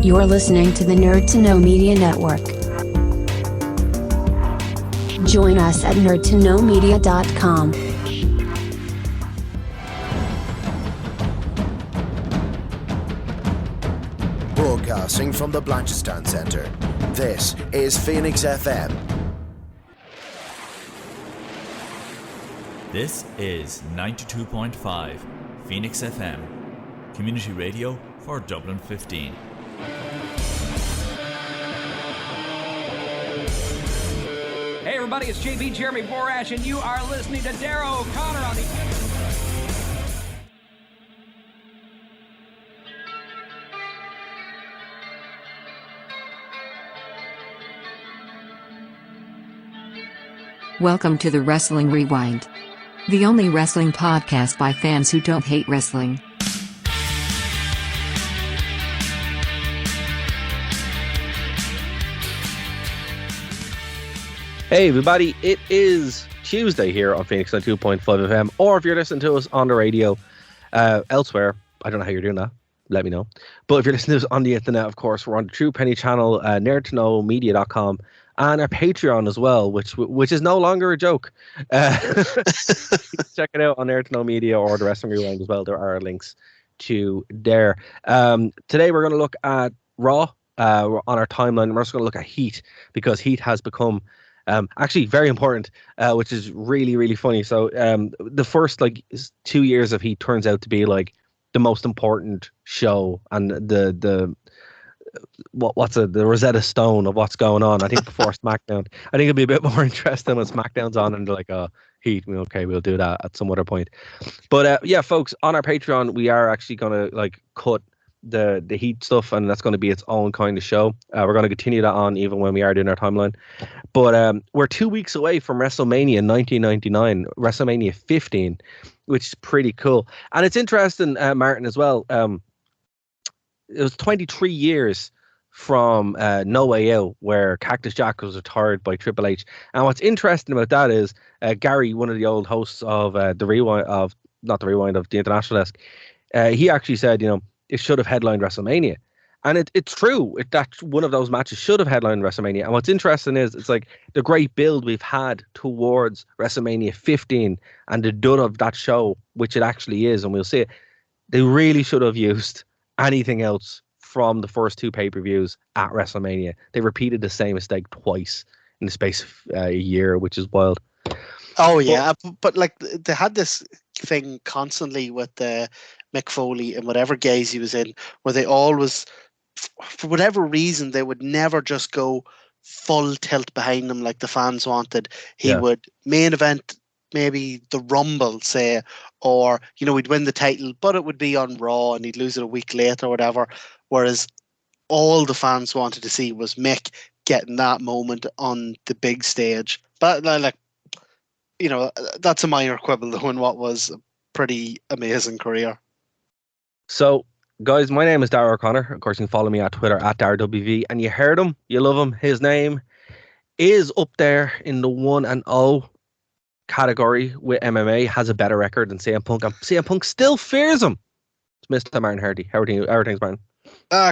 You're listening to the Nerd to Know Media Network. Join us at nerdtoknowmedia.com. Broadcasting from the Blanchardstown Centre, this is Phoenix FM. This is 92.5 Phoenix FM, community radio for Dublin 15. Hey everybody, it's JB Jeremy Borash, and you are listening to Darrow O'Connor on the... Welcome to the Wrestling Rewind, the only wrestling podcast by fans who don't hate wrestling. Hey everybody, it is Tuesday here on Phoenix 92.5 FM, or if you're listening to us on the radio elsewhere, I don't know how you're doing that, let me know. But if you're listening to us on the internet, of course, we're on the True Penny channel, nerdtoknowmedia.com, and our Patreon as well, which is no longer a joke. Check it out on Nerd to Know Media or the Wrestling Rewind as well. There are links to there. Today we're going to look at Raw on our timeline. We're also going to look at Heat, because Heat has become actually very important, which is really, really funny. So the first 2 years of Heat turns out to be like the most important show, and the Rosetta Stone of what's going on. I think before SmackDown, I think it'll be a bit more interesting when SmackDown's on and they're like, oh, Heat, okay, we'll do that at some other point. But yeah, folks, on our Patreon, we are actually going to cut the Heat stuff, and that's going to be its own kind of show. We're going to continue that on even when we are doing our timeline. But we're 2 weeks away from WrestleMania 1999, WrestleMania 15, which is pretty cool. And it's interesting, Martin, as well. It was 23 years from No Way Out, where Cactus Jack was retired by Triple H. And what's interesting about that is Gary, one of the old hosts of the International Desk, he actually said, it should have headlined WrestleMania. And it's true. That one of those matches should have headlined WrestleMania. And what's interesting is it's like the great build we've had towards WrestleMania 15 and the dud of that show, which it actually is, and we'll see it. They really should have used anything else from the first two pay-per-views at WrestleMania. They repeated the same mistake twice in the space of a year, which is wild. Oh yeah, but they had this thing constantly with Mick Foley and whatever gaze he was in, where they always, for whatever reason, they would never just go full tilt behind him like the fans wanted. He would main event maybe the Rumble, say, or we'd win the title, but it would be on Raw and he'd lose it a week later or whatever. Whereas all the fans wanted to see was Mick getting that moment on the big stage. But that's a minor quibble though in what was a pretty amazing career. So, guys, my name is Darrow O'Connor. Of course, you can follow me at Twitter at DarrowWV. And you heard him, you love him. His name is up there in the 1-0 category with MMA, has a better record than CM Punk, and CM Punk still fears him. It's Mr. Martin Hardy. How are things, Martin?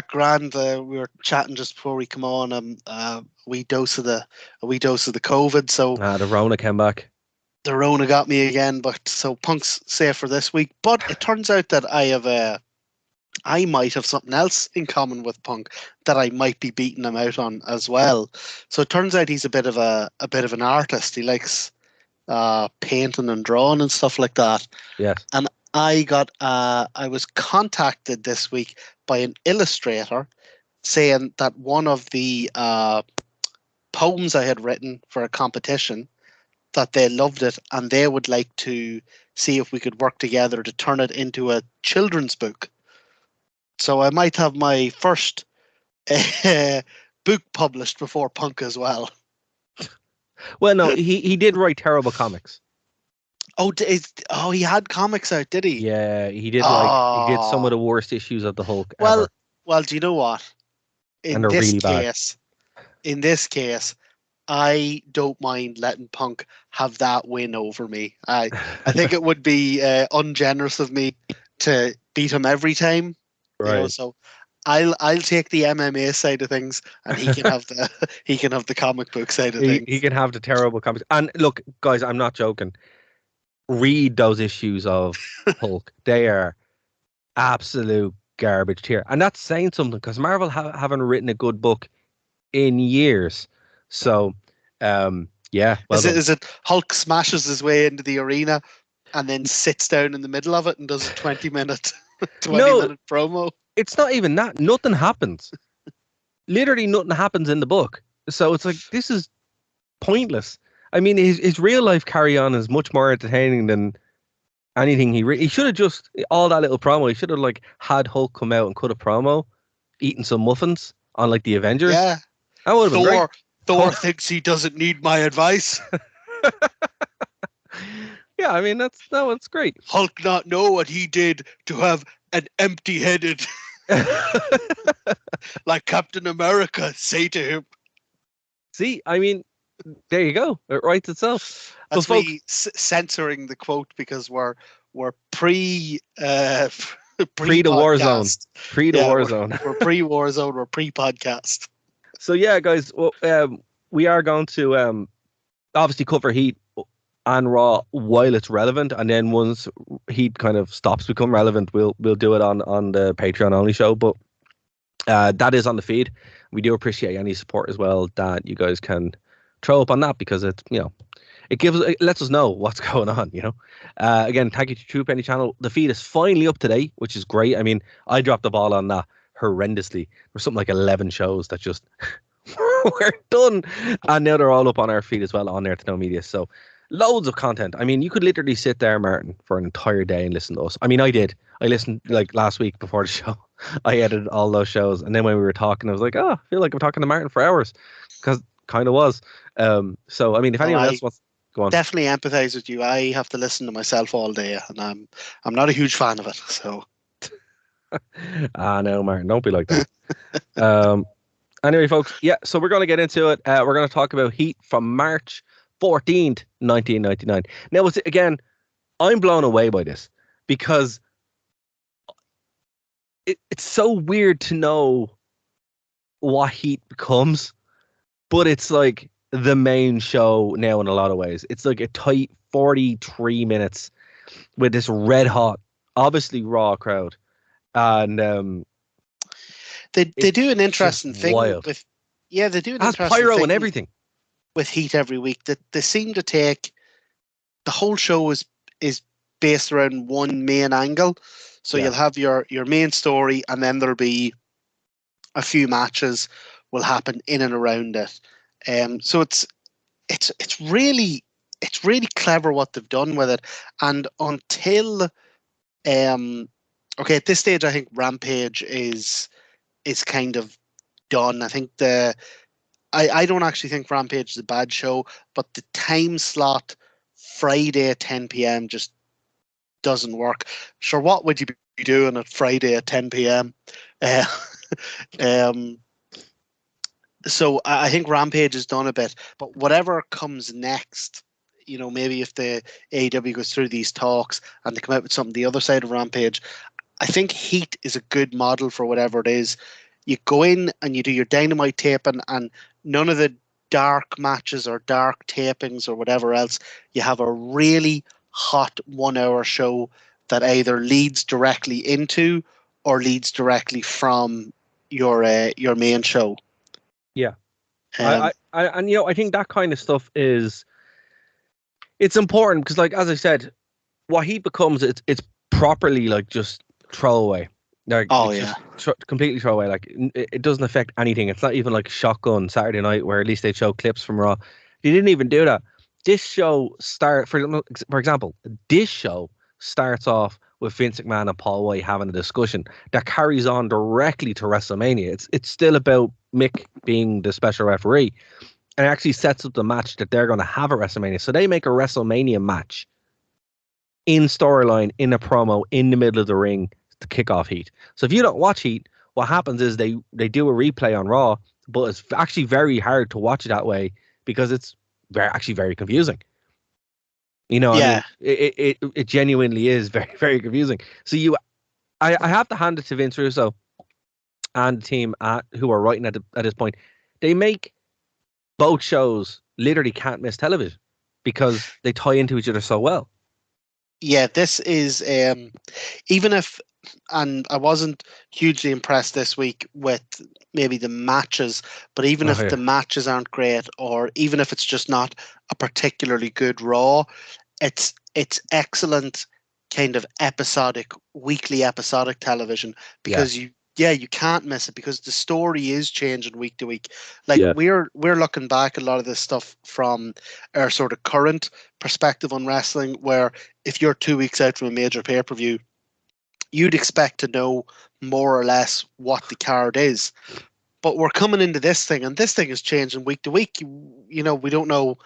Grand. We were chatting just before we come on. A wee dose of the COVID. So the Rona came back. The Rona got me again, but so Punk's safe for this week. But it turns out that I might have something else in common with Punk that I might be beating him out on as well. So it turns out he's a bit of an artist. He likes painting and drawing and stuff like that. Yes. And I was contacted this week by an illustrator saying that one of the poems I had written for a competition, that they loved it and they would like to see if we could work together to turn it into a children's book. So I might have my first book published before Punk as well. Well, no, he did write terrible comics. Oh, he had comics out, did he? Yeah, he did. He did some of the worst issues of the Hulk ever. Well, do you know what? In this case, I don't mind letting Punk have that win over me. I think it would be ungenerous of me to beat him every time. Right. So I'll take the MMA side of things, and he can have the comic book side of things. He can have the terrible comics. And look, guys, I'm not joking. Read those issues of Hulk. They are absolute garbage tier, and that's saying something because Marvel haven't written a good book in years. So, yeah. Well is it Hulk smashes his way into the arena and then sits down in the middle of it and does a 20-minute promo? It's not even that. Nothing happens. Literally nothing happens in the book. So it's like, this is pointless. I mean, his real life carry on is much more entertaining than anything he should have just, all that little promo, he should have like had Hulk come out and cut a promo, eating some muffins on like the Avengers. Yeah. That would have been great. Thor thinks he doesn't need my advice. Yeah, I mean, that's great. Hulk not know what he did to have an empty-headed, like Captain America, say to him. See, I mean, there you go. It writes itself. That's me censoring the quote because we're pre the war zone. Pre the war zone. We're pre war zone. We're pre podcast. So yeah, guys, we are going to obviously cover Heat and Raw while it's relevant, and then once Heat kind of stops become relevant, we'll do it on the Patreon only show. But that is on the feed. We do appreciate any support as well that you guys can throw up on that, because it's, you know, it lets us know what's going on, you know. Again, thank you to True Penny Channel. The feed is finally up today, which is great. I mean, I dropped the ball on that horrendously. There's something like 11 shows that just we're done, and now they're all up on our feed as well on Nerd to Know Media. So loads of content. I mean, you could literally sit there, Martin, for an entire day and listen to us. I mean, I did. I listened like last week before the show. I edited all those shows, and then when we were talking, I was like, oh, I feel like I'm talking to Martin for hours, because kind of was. So I mean, if anyone else wants, go on. Definitely empathize with you. I have to listen to myself all day, and I'm not a huge fan of it. So. No, Martin, don't be like that. Anyway, folks, yeah, so we're going to get into it. We're going to talk about Heat from March 14th, 1999. Now, again, I'm blown away by this, because it's so weird to know what Heat becomes, but it's like the main show now in a lot of ways. It's like a tight 43 minutes with this red hot, obviously raw crowd. And they do an interesting thing wild. with they do an has interesting pyro thing and everything with Heat every week, that they seem to take the whole show is based around one main angle. So you'll have your main story, and then there'll be a few matches will happen in and around it. So it's really clever what they've done with it. And until okay, at this stage, I think Rampage is kind of done. I think I don't actually think Rampage is a bad show, but the time slot Friday at 10 p.m. just doesn't work. Sure, what would you be doing at Friday at 10 p.m.? So I think Rampage is done a bit, but whatever comes next, you know, maybe if the AEW goes through these talks and they come out with something the other side of Rampage, I think Heat is a good model for whatever it is. You go in and you do your Dynamite taping, and none of the dark matches or dark tapings or whatever else. You have a really hot 1 hour show that either leads directly into or leads directly from your main show. Yeah. And you know, I think that kind of stuff it's important, because, like, as I said, what Heat becomes, it's properly like just throwaway. Like, completely throwaway. Like, it doesn't affect anything. It's not even like Shotgun Saturday Night, where at least they show clips from Raw. They didn't even do that. This show for example, this show starts off with Vince McMahon and Paul White having a discussion that carries on directly to WrestleMania. It's still about Mick being the special referee, and it actually sets up the match that they're going to have at WrestleMania. So they make a WrestleMania match in storyline, in a promo, in the middle of the ring to kick off Heat. So if you don't watch Heat, what happens is they do a replay on Raw, but it's actually very hard to watch it that way, because it's actually very confusing. You know, I mean, it genuinely is very, very confusing. So I have to hand it to Vince Russo. and the team who are writing at this point, they make both shows literally can't miss television because they tie into each other so well. Yeah, this is even if, and I wasn't hugely impressed this week with maybe the matches, but even if the matches aren't great, or even if it's just not a particularly good Raw, it's excellent kind of weekly episodic television, because you can't miss it, because the story is changing week to week. Like we're looking back at a lot of this stuff from our sort of current perspective on wrestling, where if you're 2 weeks out from a major pay-per-view, you'd expect to know more or less what the card is. But we're coming into this thing, and this thing is changing week to week. We don't know,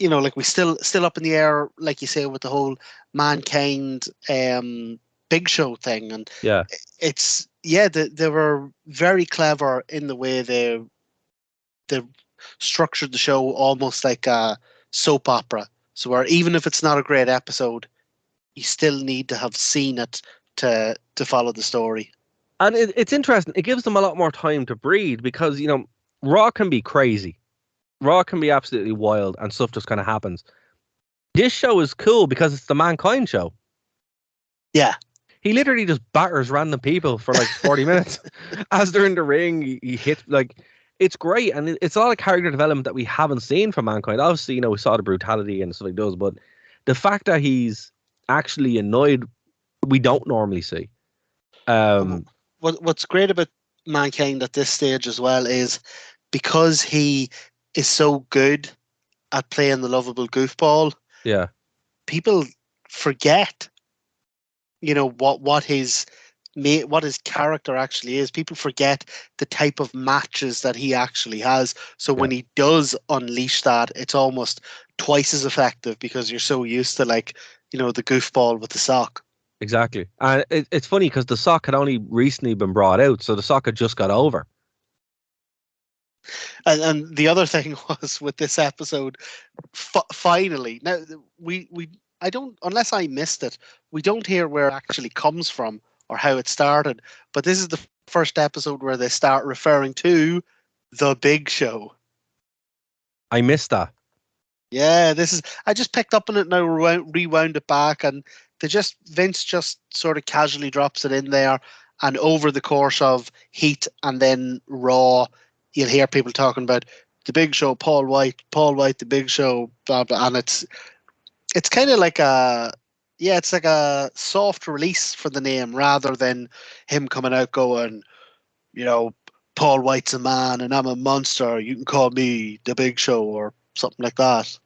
like we still up in the air, like you say, with the whole Mankind Big Show thing. And they were very clever in the way they structured the show almost like a soap opera. So where even if it's not a great episode, you still need to have seen it to follow the story. And it's interesting. It gives them a lot more time to breathe, because, Raw can be crazy. Raw can be absolutely wild, and stuff just kind of happens. This show is cool because it's the Mankind show. Yeah. He literally just batters random people for like 40 minutes. As they're in the ring, he hits, it's great. And it's a lot of character development that we haven't seen from Mankind. Obviously, we saw the brutality and stuff like those, but the fact that he's actually annoyed, we don't normally see. What's great about Mankind at this stage as well is because he is so good at playing the lovable goofball. Yeah. People forget, what his character actually is. People forget the type of matches that he actually has. So when he does unleash that, it's almost twice as effective, because you're so used to the goofball with the sock. Exactly. And it's funny because the sock had only recently been brought out, so the sock had just got over. And the other thing was with this episode, finally, now I don't, unless I missed it, we don't hear where it actually comes from or how it started. But this is the first episode where they start referring to the Big Show. I missed that. Yeah, I just picked up on it now, rewound it back, and Vince just sort of casually drops it in there. And over the course of Heat and then Raw, you'll hear people talking about the Big Show, Paul White, the Big Show, blah, blah, and it's kind of like it's like a soft release for the name, rather than him coming out going, Paul White's a man and I'm a monster, you can call me the Big Show, or something like that.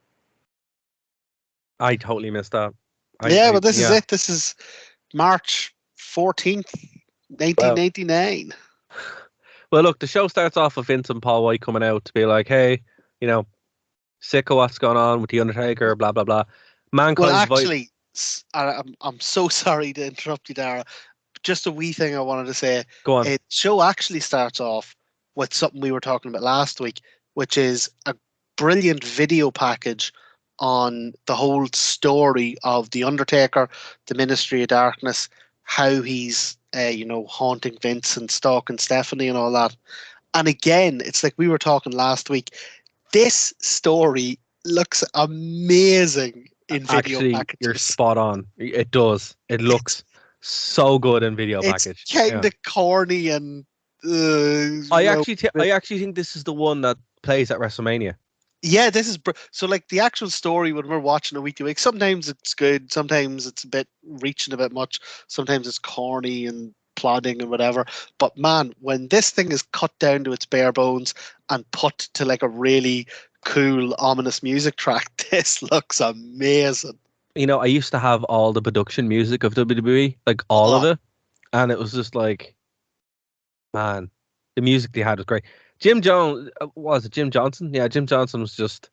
I totally missed that. But this is it. This is March 14th, 1999. Well, look, the show starts off with Vince and Paul White coming out to be like, hey, sick of what's going on with The Undertaker, blah, blah, blah. Mankind's actually, I'm so sorry to interrupt you, Dara. Just a wee thing I wanted to say. Go on. The show actually starts off with something we were talking about last week, which is a brilliant video package on the whole story of The Undertaker, the Ministry of Darkness, how he's, haunting Vince and stalking Stephanie and all that. And again, it's like we were talking last week. This story looks amazing in video packages. You're spot on. It does. It looks so good in video package. It's kind of corny and. I actually think this is the one that plays at WrestleMania. Yeah, this is so like the actual story when we're watching it week to week. Sometimes it's good, sometimes it's a bit reaching a bit much, sometimes it's corny and plodding and whatever. But man, when this thing is cut down to its bare bones and put to like a really cool, ominous music track, this looks amazing. I used to have all the production music of WWE, like all of it, and it was just like, man, the music they had was great. Jim Johnson? Yeah, Jim Johnson was just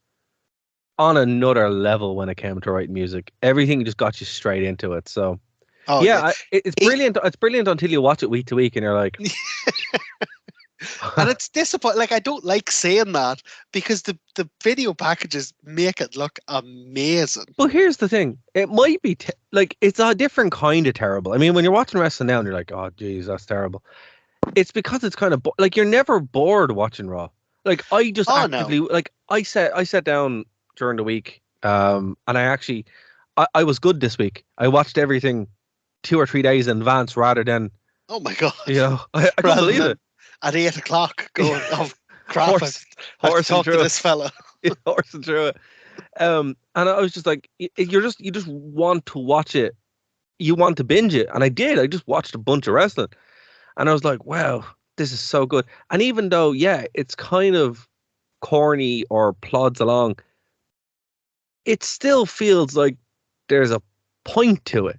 on another level when it came to writing music. Everything just got you straight into it. So, it's brilliant. It's brilliant until you watch it week to week, and you're like, and it's disappointing. Like, I don't like saying that because the video packages make it look amazing. Well, here's the thing: it might be it's a different kind of terrible. I mean, when you're watching wrestling now, and you're like, oh, geez, that's terrible. It's because it's kind of like you're never bored watching Raw. Like I just actively like I sat down during the week, and I was good this week. I watched everything 2 or 3 days in advance rather than oh my god, I couldn't believe it. At 8 o'clock, going oh crap, horse talk to this fella, horsing through it. And I was just like, you just want to watch it. You want to binge it, and I did. I just watched a bunch of wrestling, and I was like, wow, this is so good. And even though, yeah, it's kind of corny or plods along, it still feels like there's a point to it,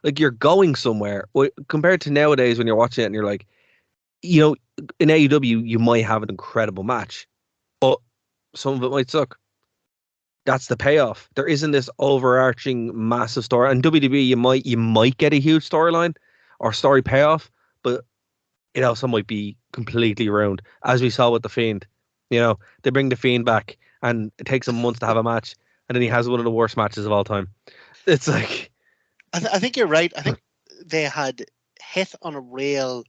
like you're going somewhere. Compared to nowadays when you're watching it and you're like, in AEW, you might have an incredible match, but some of it might suck. That's the payoff. There isn't this overarching massive story. And WWE, you might get a huge storyline or story payoff, but it also might be completely ruined, as we saw with The Fiend. They bring The Fiend back, and it takes him months to have a match, and then he has one of the worst matches of all time. It's like... I think you're right. I think they had hit on a rail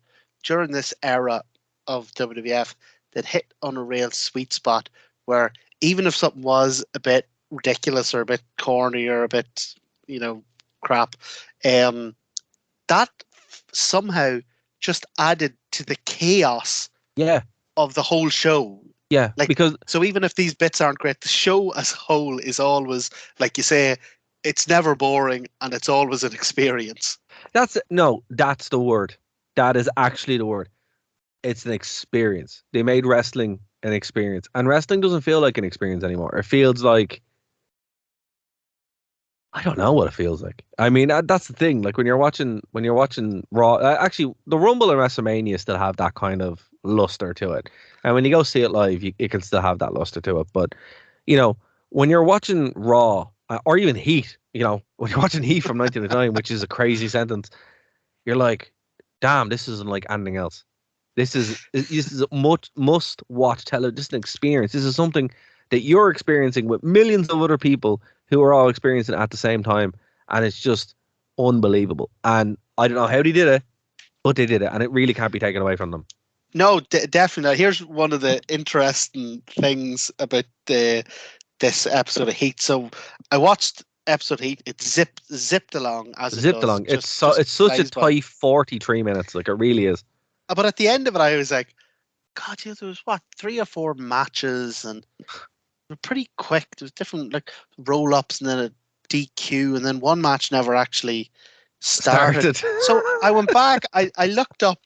during this era of WWF that hit on a real sweet spot where even if something was a bit ridiculous or a bit corny or a bit, crap, that somehow just added to the chaos of the whole show. Yeah, so even if these bits aren't great, the show as a whole is always, like you say, it's never boring and it's always an experience. That's the word. That is actually the word. It's an experience. They made wrestling an experience, and wrestling doesn't feel like an experience anymore. It feels like, I don't know what it feels like. I mean, that's the thing. Like when you're watching Raw, actually, the Rumble and WrestleMania still have that kind of luster to it, and when you go see it live, it can still have that luster to it. But when you're watching Raw or even Heat, when you're watching Heat from 1999, which is a crazy sentence, you're like, damn, this isn't like anything else. This is a must watch television. This is an experience. This is something that you're experiencing with millions of other people who are all experiencing it at the same time, and it's just unbelievable. And I don't know how they did it, but they did it, and it really can't be taken away from them. No, definitely. Here's one of the interesting things about this episode of Heat. So I watched episode Heat. It zipped along as it zipped along. It's such a tight 43 minutes. Like it really is. But at the end of it, I was like, God, there was 3 or 4 matches, and they were pretty quick. There was different like roll-ups and then a DQ, and then one match never actually started. So I went back. I looked up.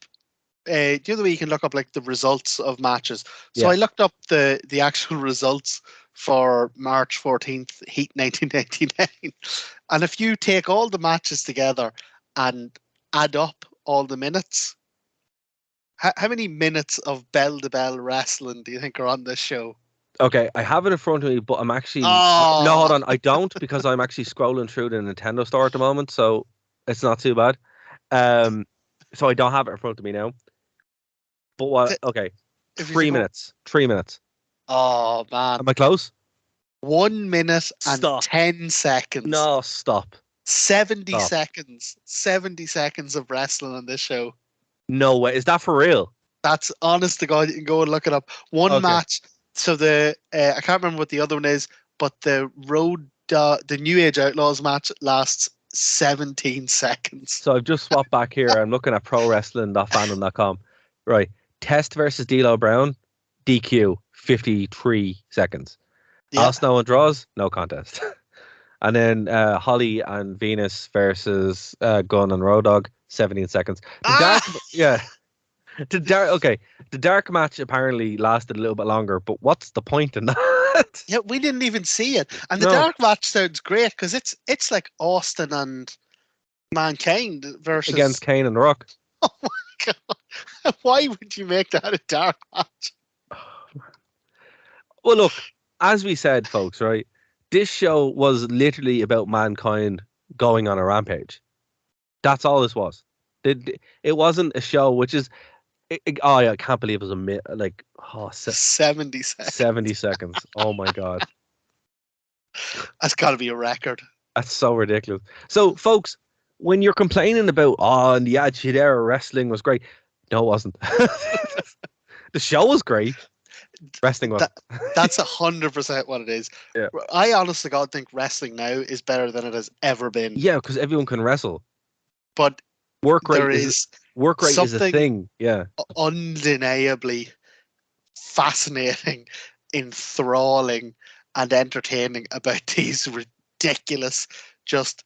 The other way you can look up like the results of matches. So I looked up the actual results for March 14th, Heat 1999, and if you take all the matches together and add up all the minutes. How many minutes of bell-to-bell wrestling do you think are on this show? Okay, I have it in front of me, but I'm actually... No, hold on. I don't, because I'm actually scrolling through the Nintendo store at the moment, so it's not too bad. So I don't have it in front of me now. But what? Okay, 3 minutes. 3 minutes. Oh, man. Am I close? 1 minute and 10 seconds. No, stop. 70 seconds. 70 seconds of wrestling on this show. No way. Is that for real? That's honest to God. You can go and look it up. One match. So I can't remember what the other one is, but the New Age Outlaws match lasts 17 seconds. So I've just swapped back here. I'm looking at prowrestling.fandom.com. Right. Test versus D'Lo Brown. DQ. 53 seconds. Yeah. Al Snow and Draws. No contest. And then Holly and Venus versus Gunn and Road Dogg. 17 seconds. The dark match apparently lasted a little bit longer, but what's the point in that? Yeah, we didn't even see it. And the dark match sounds great because it's like Austin and Mankind versus against Kane and The Rock. Oh my God. Why would you make that a dark match? Well, look, as we said, folks, right? This show was literally about Mankind going on a rampage. That's all this was. It wasn't a show, which is... I can't believe it was 70 seconds. 70 seconds. Oh, my God. That's got to be a record. That's so ridiculous. So, folks, when you're complaining about, in the Attitude Era, wrestling was great, No, it wasn't. The show was great. Wrestling was. That's 100% what it is. Yeah. I honestly God think wrestling now is better than it has ever been. Yeah, because everyone can wrestle. But Work rate there is a something thing. Yeah. undeniably fascinating, enthralling, and entertaining about these ridiculous, just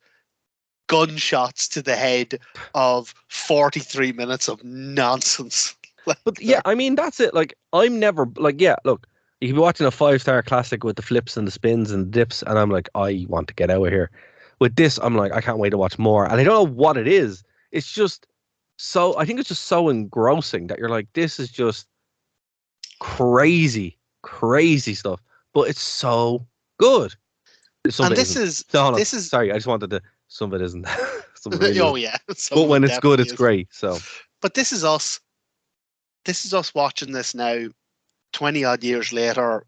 gunshots to the head of 43 minutes of nonsense. But yeah, I mean that's it. Like I'm never like look, you can be watching a 5-star classic with the flips and the spins and the dips, and I'm like, I want to get out of here. With this, I'm like, I can't wait to watch more. And I don't know what it is. It's just I think it's just so engrossing that you're like, this is just crazy stuff. But it's so good. Some And of it this isn't. is So, hold on. this is Sorry, I just wanted to. Some of it isn't. Some of it really oh isn't. yeah. But when it's good, definitely it's is. great. So But this is us. This is us watching this now, 20 odd years later,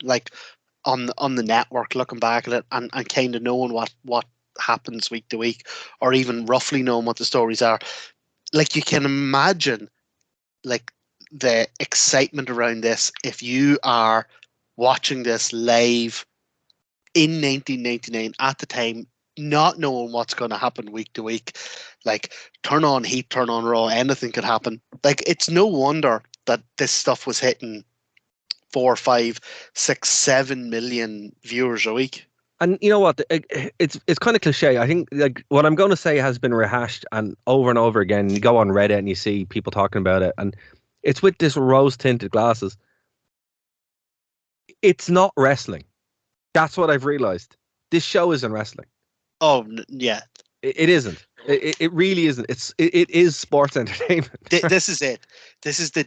like on the network, looking back at it and kind of knowing what happens week to week, or even roughly knowing what the stories are. Like you can imagine, like the excitement around this if you are watching this live in 1999 at the time, not knowing what's going to happen week to week. Like turn on Heat, turn on Raw, anything could happen. Like it's no wonder that this stuff was hitting 4, 5, 6, 7 million viewers a week. And you know what? It's kind of cliche. I think like what I'm going to say has been rehashed and over again. You go on Reddit and you see people talking about it, and it's with this rose tinted glasses. It's not wrestling. That's what I've realized. This show isn't wrestling. Oh yeah, It isn't. It really isn't. It is sports entertainment. This is it. This is the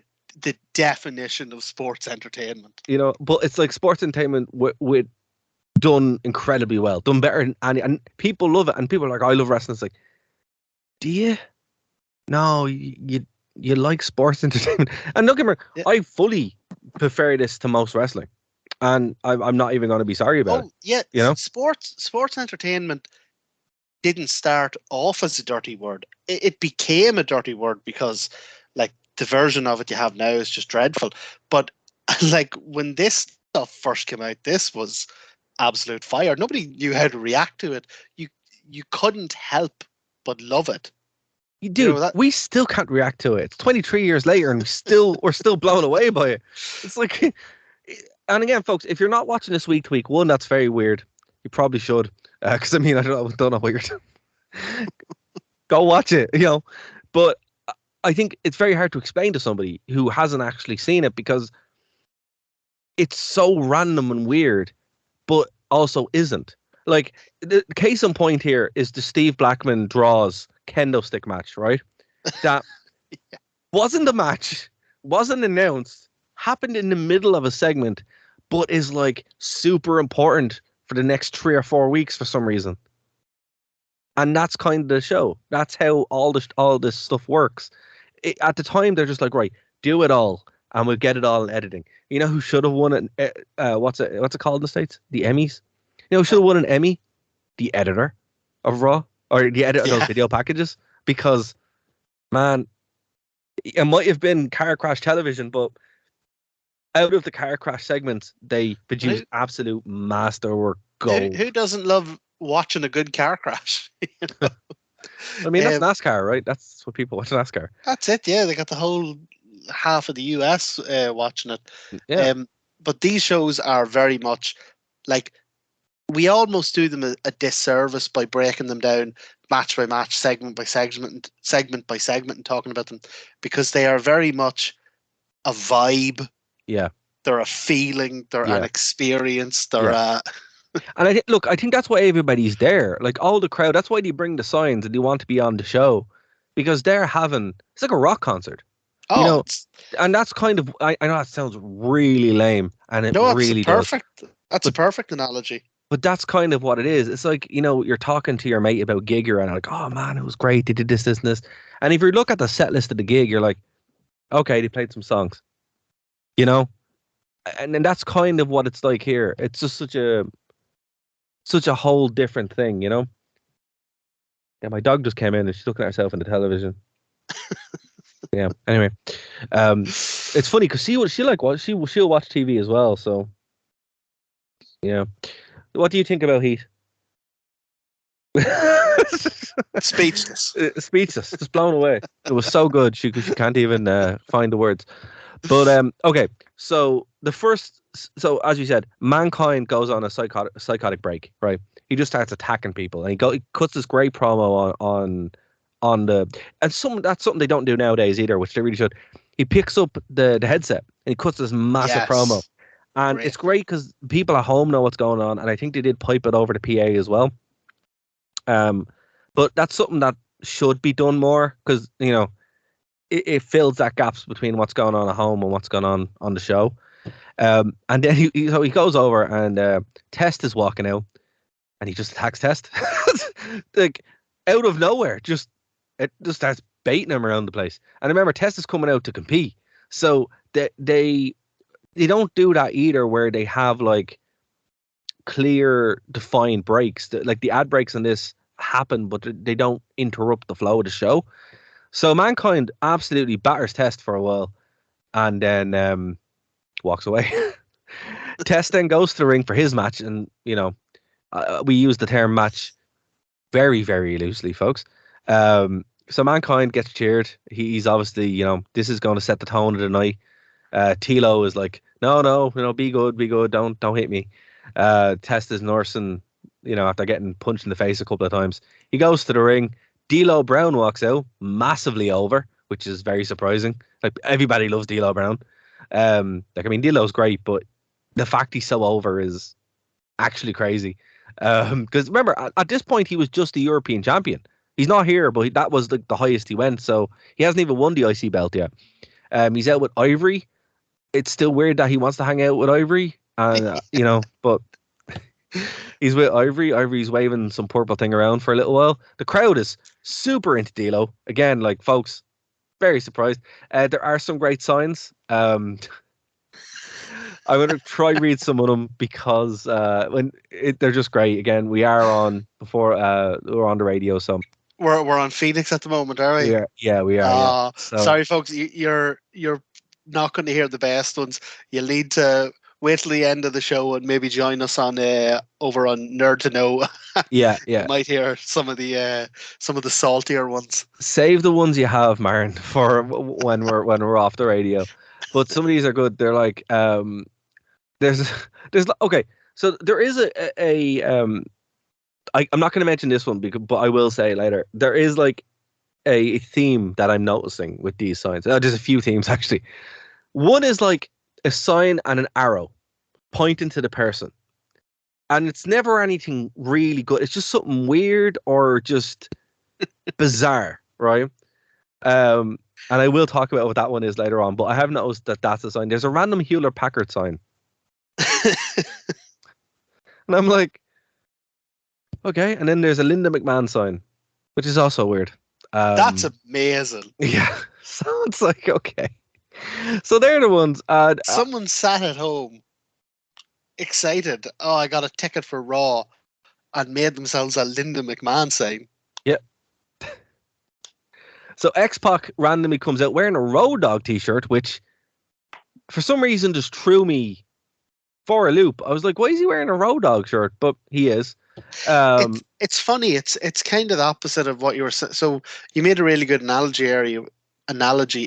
definition of sports entertainment. You know, but it's like sports entertainment with done incredibly well, done better than any, and people love it. And people are like, I love wrestling. It's like, do you? No, you like sports entertainment. And don't get me wrong, Yeah. I fully prefer this to most wrestling, and I'm not even going to be sorry about it. Yeah, you know, sports entertainment didn't start off as a dirty word. It became a dirty word because, like, the version of it you have now is just dreadful. But like when this stuff first came out, this was absolute fire. Nobody knew how to react to it. You couldn't help but love it. you do. We still can't react to it. It's 23 years later, and we're still blown away by it. It's like, and again, folks, if you're not watching this week to week, one, that's very weird. You probably should, because I mean, I don't know what you're doing. Go watch it, you know. But I think it's very hard to explain to somebody who hasn't actually seen it because it's so random and weird, but also isn't. Like the case in point here is the Steve Blackman draws kendo stick match, right? That wasn't a match, wasn't announced, happened in the middle of a segment, but is like super important for the next 3 or 4 weeks for some reason. And that's kind of the show. That's how all this stuff works. At the time, they're just like, right, do it all, and we'll get it all in editing. You know who should have won it? What's it called in the States? The Emmys. You know who should have won an Emmy? The editor of Raw, or the editor of those video packages. Because, man, it might have been car crash television, but out of the car crash segments, they produced absolute masterwork gold. Who doesn't love watching a good car crash? You know? I mean, that's NASCAR, right? That's what people watch NASCAR. That's it. Yeah, they got the whole half of the US watching it. Yeah. But these shows are very much like, we almost do them a disservice by breaking them down match by match, segment by segment, and talking about them, because they are very much a vibe. Yeah. They're a feeling. They're an experience. They're And I think that's why everybody's there. Like all the crowd, that's why they bring the signs and they want to be on the show, because it's like a rock concert. Oh, you know, and that's kind of, I know that sounds really lame, and it really perfect. does. That's a perfect analogy. But that's kind of what it is. It's like, you know, you're talking to your mate about gig you're at, like, oh man, it was great. They did this, and this. And if you look at the set list of the gig, you're like, okay, they played some songs, you know? And then that's kind of what it's like here. It's just such a whole different thing, you know? Yeah, my dog just came in and she's looking at herself in the television. Yeah. Anyway, it's funny because she'll watch TV as well. So yeah. What do you think about Heat? Speechless. Speechless, just blown away. It was so good. She can't even find the words. But okay. So as you said, Mankind goes on a psychotic break, right? He just starts attacking people, and he cuts this great promo on the, and that's something they don't do nowadays either, which they really should. He picks up the headset and he cuts this massive promo, and it's great because people at home know what's going on, and I think they did pipe it over the PA as well. But that's something that should be done more because it fills that gaps between what's going on at home and what's going on the show. And then he goes over and Test is walking out, and he just attacks Test like out of nowhere. It just starts baiting him around the place. And remember, Test is coming out to compete, so they don't do that either, where they have like clear, defined breaks. Like the ad breaks in this happen, but they don't interrupt the flow of the show. So Mankind absolutely batters Test for a while, and then walks away. Test then goes to the ring for his match, and we use the term match very, very loosely, folks. So Mankind gets cheered. He's obviously, this is going to set the tone of the night. Tilo is like, no, be good, don't hit me. Test is nursing, after getting punched in the face a couple of times. He goes to the ring. D'Lo Brown walks out, massively over, which is very surprising. Like, everybody loves D'Lo Brown. D'Lo's great, but the fact he's so over is actually crazy. Because remember, at this point, he was just the European champion. He's not here, but that was the highest he went. So he hasn't even won the IC belt yet. He's out with Ivory. It's still weird that he wants to hang out with Ivory, and but he's with Ivory. Ivory's waving some purple thing around for a little while. The crowd is super into D'Lo. Again, like, folks, very surprised. There are some great signs. I'm going to try read some of them because they're just great. Again, we are on we're on the radio, so we're on Phoenix at the moment, are we? Yeah, we are. So, sorry, folks, you're not going to hear the best ones. You'll need to wait till the end of the show and maybe join us on over on Nerd to Know. Yeah. You might hear some of the saltier ones. Save the ones you have, Marin, for when we're off the radio. But some of these are good. They're like there's okay. So there is I'm not going to mention this one but I will say later. There is like a theme that I'm noticing with these signs. There's a few themes actually. One is like a sign and an arrow pointing to the person, and it's never anything really good. It's just something weird or just bizarre, right? And I will talk about what that one is later on. But I have noticed that that's a sign. There's a random Hewlett Packard sign, and I'm like, okay. And then there's a Linda McMahon sign, which is also weird. That's amazing. Yeah. So it's like, okay. So they're the ones. Someone sat at home, excited. Oh, I got a ticket for Raw, and made themselves a Linda McMahon sign. Yep. So X-Pac randomly comes out wearing a Road Dogg t-shirt, which for some reason just threw me for a loop. I was like, why is he wearing a Road Dogg shirt? But he is. It's funny. It's kind of the opposite of what you were saying. So you made a really good analogy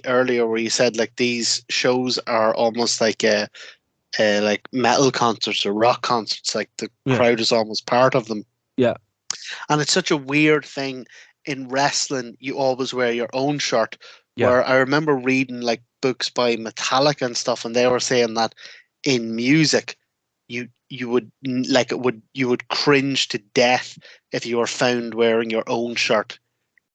earlier where you said like these shows are almost like like metal concerts or rock concerts. Like the crowd is almost part of them. Yeah. And it's such a weird thing. In wrestling, you always wear your own shirt. Yeah. Where I remember reading like books by Metallica and stuff, and they were saying that in music, you would cringe to death if you were found wearing your own shirt.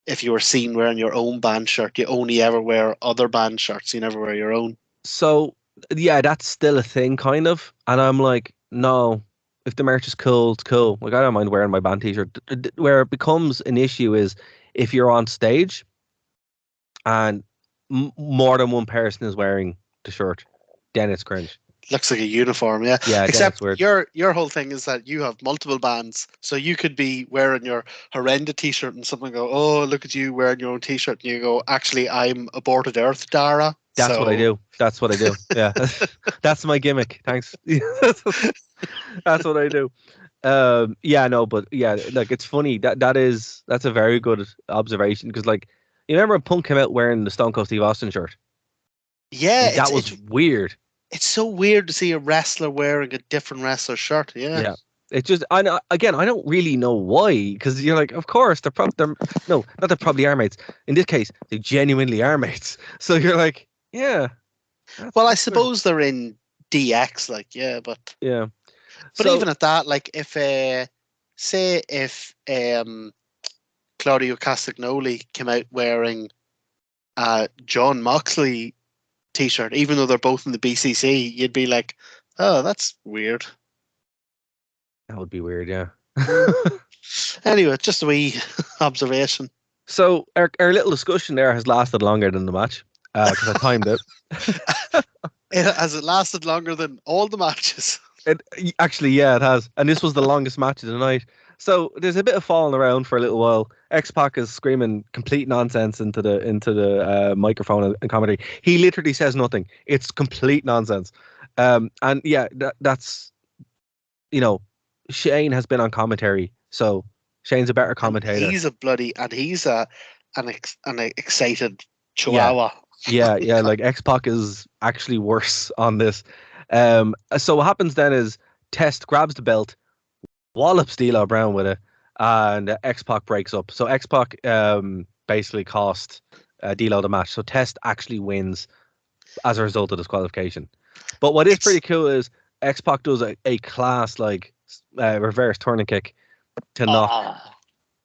If you were seen wearing your own band shirt, you only ever wear other band shirts. You never wear your own. So yeah, that's still a thing, kind of. And I'm like, no. If the merch is cool, it's cool. Like, I don't mind wearing my band t-shirt. Where it becomes an issue is if you're on stage and more than one person is wearing the shirt, then it's cringe. Looks like a uniform, yeah. Yeah, Except it's weird. your whole thing is that you have multiple bands, so you could be wearing your horrendous T-shirt, and someone go, "Oh, look at you wearing your own T-shirt," and you go, "Actually, I'm aborted Earth, Dara." That's what I do. That's what I do. Yeah, that's my gimmick. Thanks. That's what I do. Yeah, no, but yeah, like it's funny that's a very good observation because like you remember when Punk came out wearing the Stone Cold Steve Austin shirt? Yeah, Like, that was weird. It's so weird to see a wrestler wearing a different wrestler's shirt. Yeah. Yeah. It's just I know again I don't really know why because you're like of course they're no not they're probably are mates in this case they genuinely are mates so you're like yeah Well, I weird. suppose they're in DX, like but Yeah. But So, even at that, like if say if Claudio Castagnoli came out wearing a John Moxley T-shirt, even though they're both in the BCC, you'd be like, "Oh, that's weird." that would be weird, yeah. Anyway, just a wee observation. So our little discussion there has lasted longer than the match because I timed it. Has it lasted longer than all the matches? Actually, yeah, it has, and this was the longest match of the night. So there's a bit of falling around for a little while. X-Pac is screaming complete nonsense into the microphone and commentary. He literally says nothing. It's complete nonsense. And yeah, that's Shane has been on commentary, so Shane's a better commentator. And he's an excited chihuahua. Yeah, like X-Pac is actually worse on this. So what happens then is Test grabs the belt, wallops D'Lo Brown with it, and X-Pac breaks up. So X-Pac basically cost D'Lo the match. So Test actually wins as a result of disqualification. But what is pretty cool is X-Pac does a class like reverse turning kick to knock.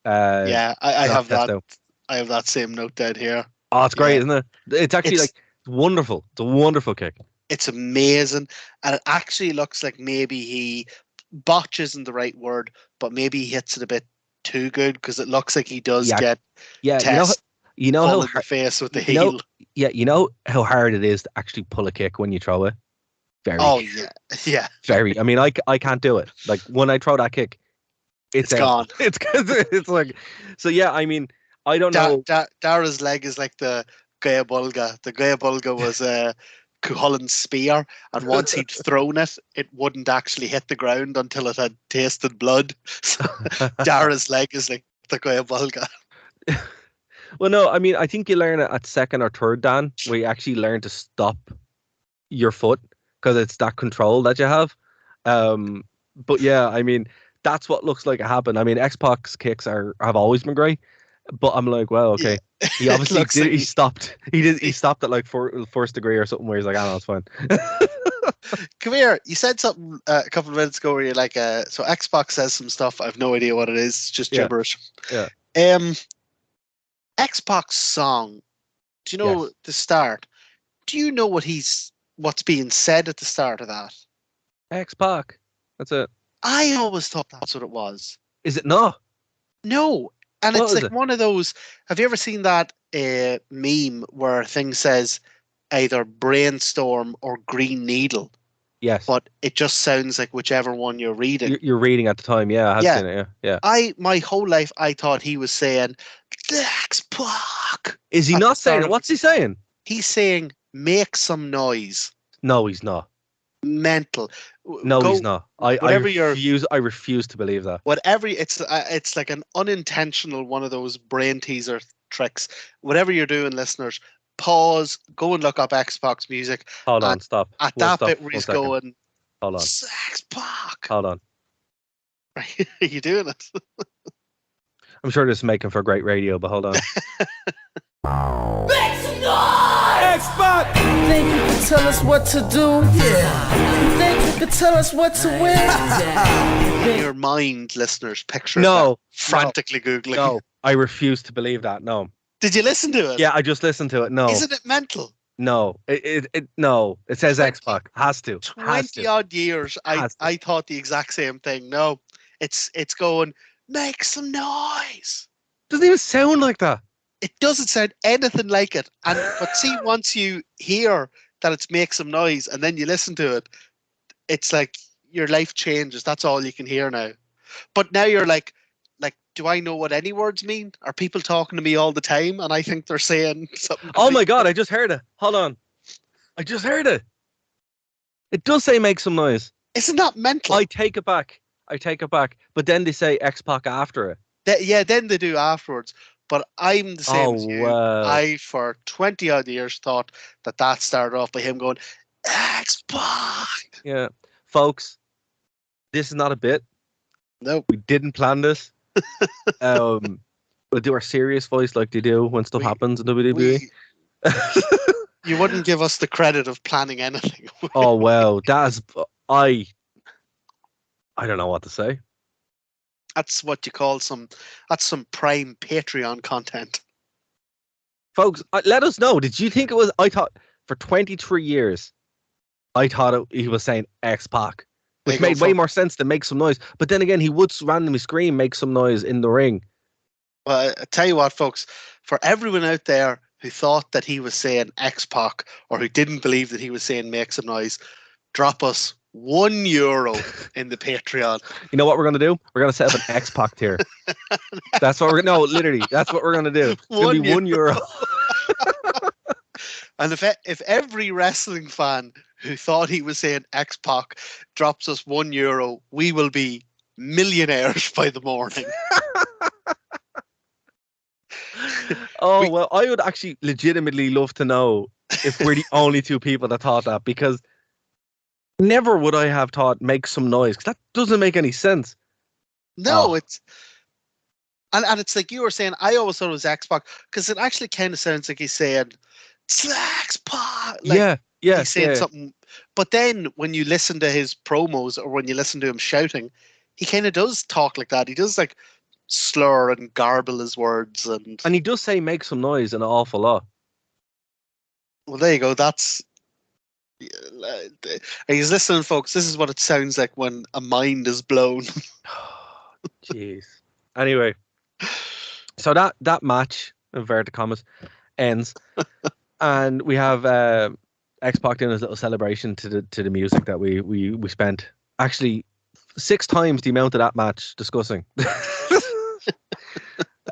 Yeah, I have Test that. out. I have that same note down here. Oh, it's great, isn't it? It's actually like wonderful. It's a wonderful kick. It's amazing, and it actually looks like maybe he botches isn't the right word, but maybe he hits it a bit too good because it looks like he does get Test you know how in the face with the heel. You know how hard it is to actually pull a kick when you throw it. Very. Oh yeah. Very. I mean, I can't do it. Like when I throw that kick, it's gone. It's like so. Yeah, I mean, I don't know. Dara's leg is like the Gaya Bulga. The Gaya Bulga was Cuchullin's spear, and once he'd thrown it, it wouldn't actually hit the ground until it had tasted blood. So Dara's leg is like the Gaya Bulga. Well, no, I mean, I think you learn it at second or third dan, where you actually learn to stop your foot because it's that control that you have. But yeah, I mean, that's what looks like it happened. I mean, X-Pac's kicks have always been great, but I'm like, well, okay. Yeah. He obviously did. Like he stopped. He stopped at like first degree or something where he's like, "Oh, no, it's fine." Come here. You said something a couple of minutes ago where you're like, so X-Pac says some stuff. I have no idea what it is. It's just gibberish. Yeah. X-Pac's song. Do you know the start? Do you know what's being said at the start of that? X-Pac. That's it. I always thought that's what it was. Is it not? No. And What it's is like it? one of those. Have you ever seen that meme where a thing says either brainstorm or green needle? Yes. But it just sounds like whichever one you're reading. You're reading at the time. Yeah, I have seen it. Yeah. My whole life, I thought he was saying, X-Pac. Is he At not the saying start it? What's he saying? He's saying, make some noise. No, he's not. Mental. No, he's not. I refuse. I refuse to believe that. Whatever, it's like an unintentional one of those brain teaser tricks. Whatever you're doing, listeners, pause, go and look up X-Pac's music. Hold on, stop. At that bit where he's going, hold on. X-Pac. Hold on. Right, are you doing it? I'm sure this is making for great radio, but hold on. X-Pac! You think you can tell us what to do? Yeah. You think you can tell us what to win? In your mind, listeners, picture No. frantically Googling. No, I refuse to believe that. No. Did you listen to it? Yeah, I just listened to it. No. Isn't it mental? No. No. It says X-Pac. Has to. 20 odd years, I thought the exact same thing. No. It's going, make some noise. Doesn't even sound like that. It doesn't sound anything like it. But see, once you hear that it makes some noise, and then you listen to it, it's like your life changes. That's all you can hear now. But now you're like, do I know what any words mean? Are people talking to me all the time, and I think they're saying something? Oh my God! I just heard it. Hold on, I just heard it. It does say make some noise. Isn't that mental? I take it back. But then they say X-Pac after it. Then they do afterwards. But I'm the same as you. Wow. I, for 20 odd years, thought that started off by him going, X-Pac. Yeah. Folks, this is not a bit. Nope. We didn't plan this. We'll do our serious voice like they do when stuff happens in WWE. You wouldn't give us the credit of planning anything. Oh, wow. That's... I don't know what to say. That's what you call some prime Patreon content. Folks, let us know. Did you think it was... I thought for 23 years, I thought he was saying X-Pac, which made way more sense than make some noise. But then again, he would randomly scream, make some noise in the ring. Well, I tell you what, folks, for everyone out there who thought that he was saying X-Pac or who didn't believe that he was saying make some noise, drop us €1 in the Patreon. You know what we're going to do? We're going to set up an X-Pac tier. That's what we're going to... No, literally, that's what we're going to do. It's going to be €1. And if every wrestling fan who thought he was saying X-Pac drops us €1, we will be millionaires by the morning. Well, I would actually legitimately love to know if we're the only two people that thought that, because never would I have thought make some noise, because that doesn't make any sense. No, it's... And it's like you were saying, I always thought it was X-Pac, because it actually kind of sounds like he's saying, X-Pac! Like, he's saying something. But then when you listen to his promos or when you listen to him shouting, he kind of does talk like that. He does like slur and garble his words. And he does say make some noise an awful lot. Well, there you go. That's... He's listening, folks. This is what it sounds like when a mind is blown. Jeez. Anyway, so that match, inverted commas, ends, and we have X-Pac doing his little celebration to the music that we spent actually 6 times the amount of that match discussing.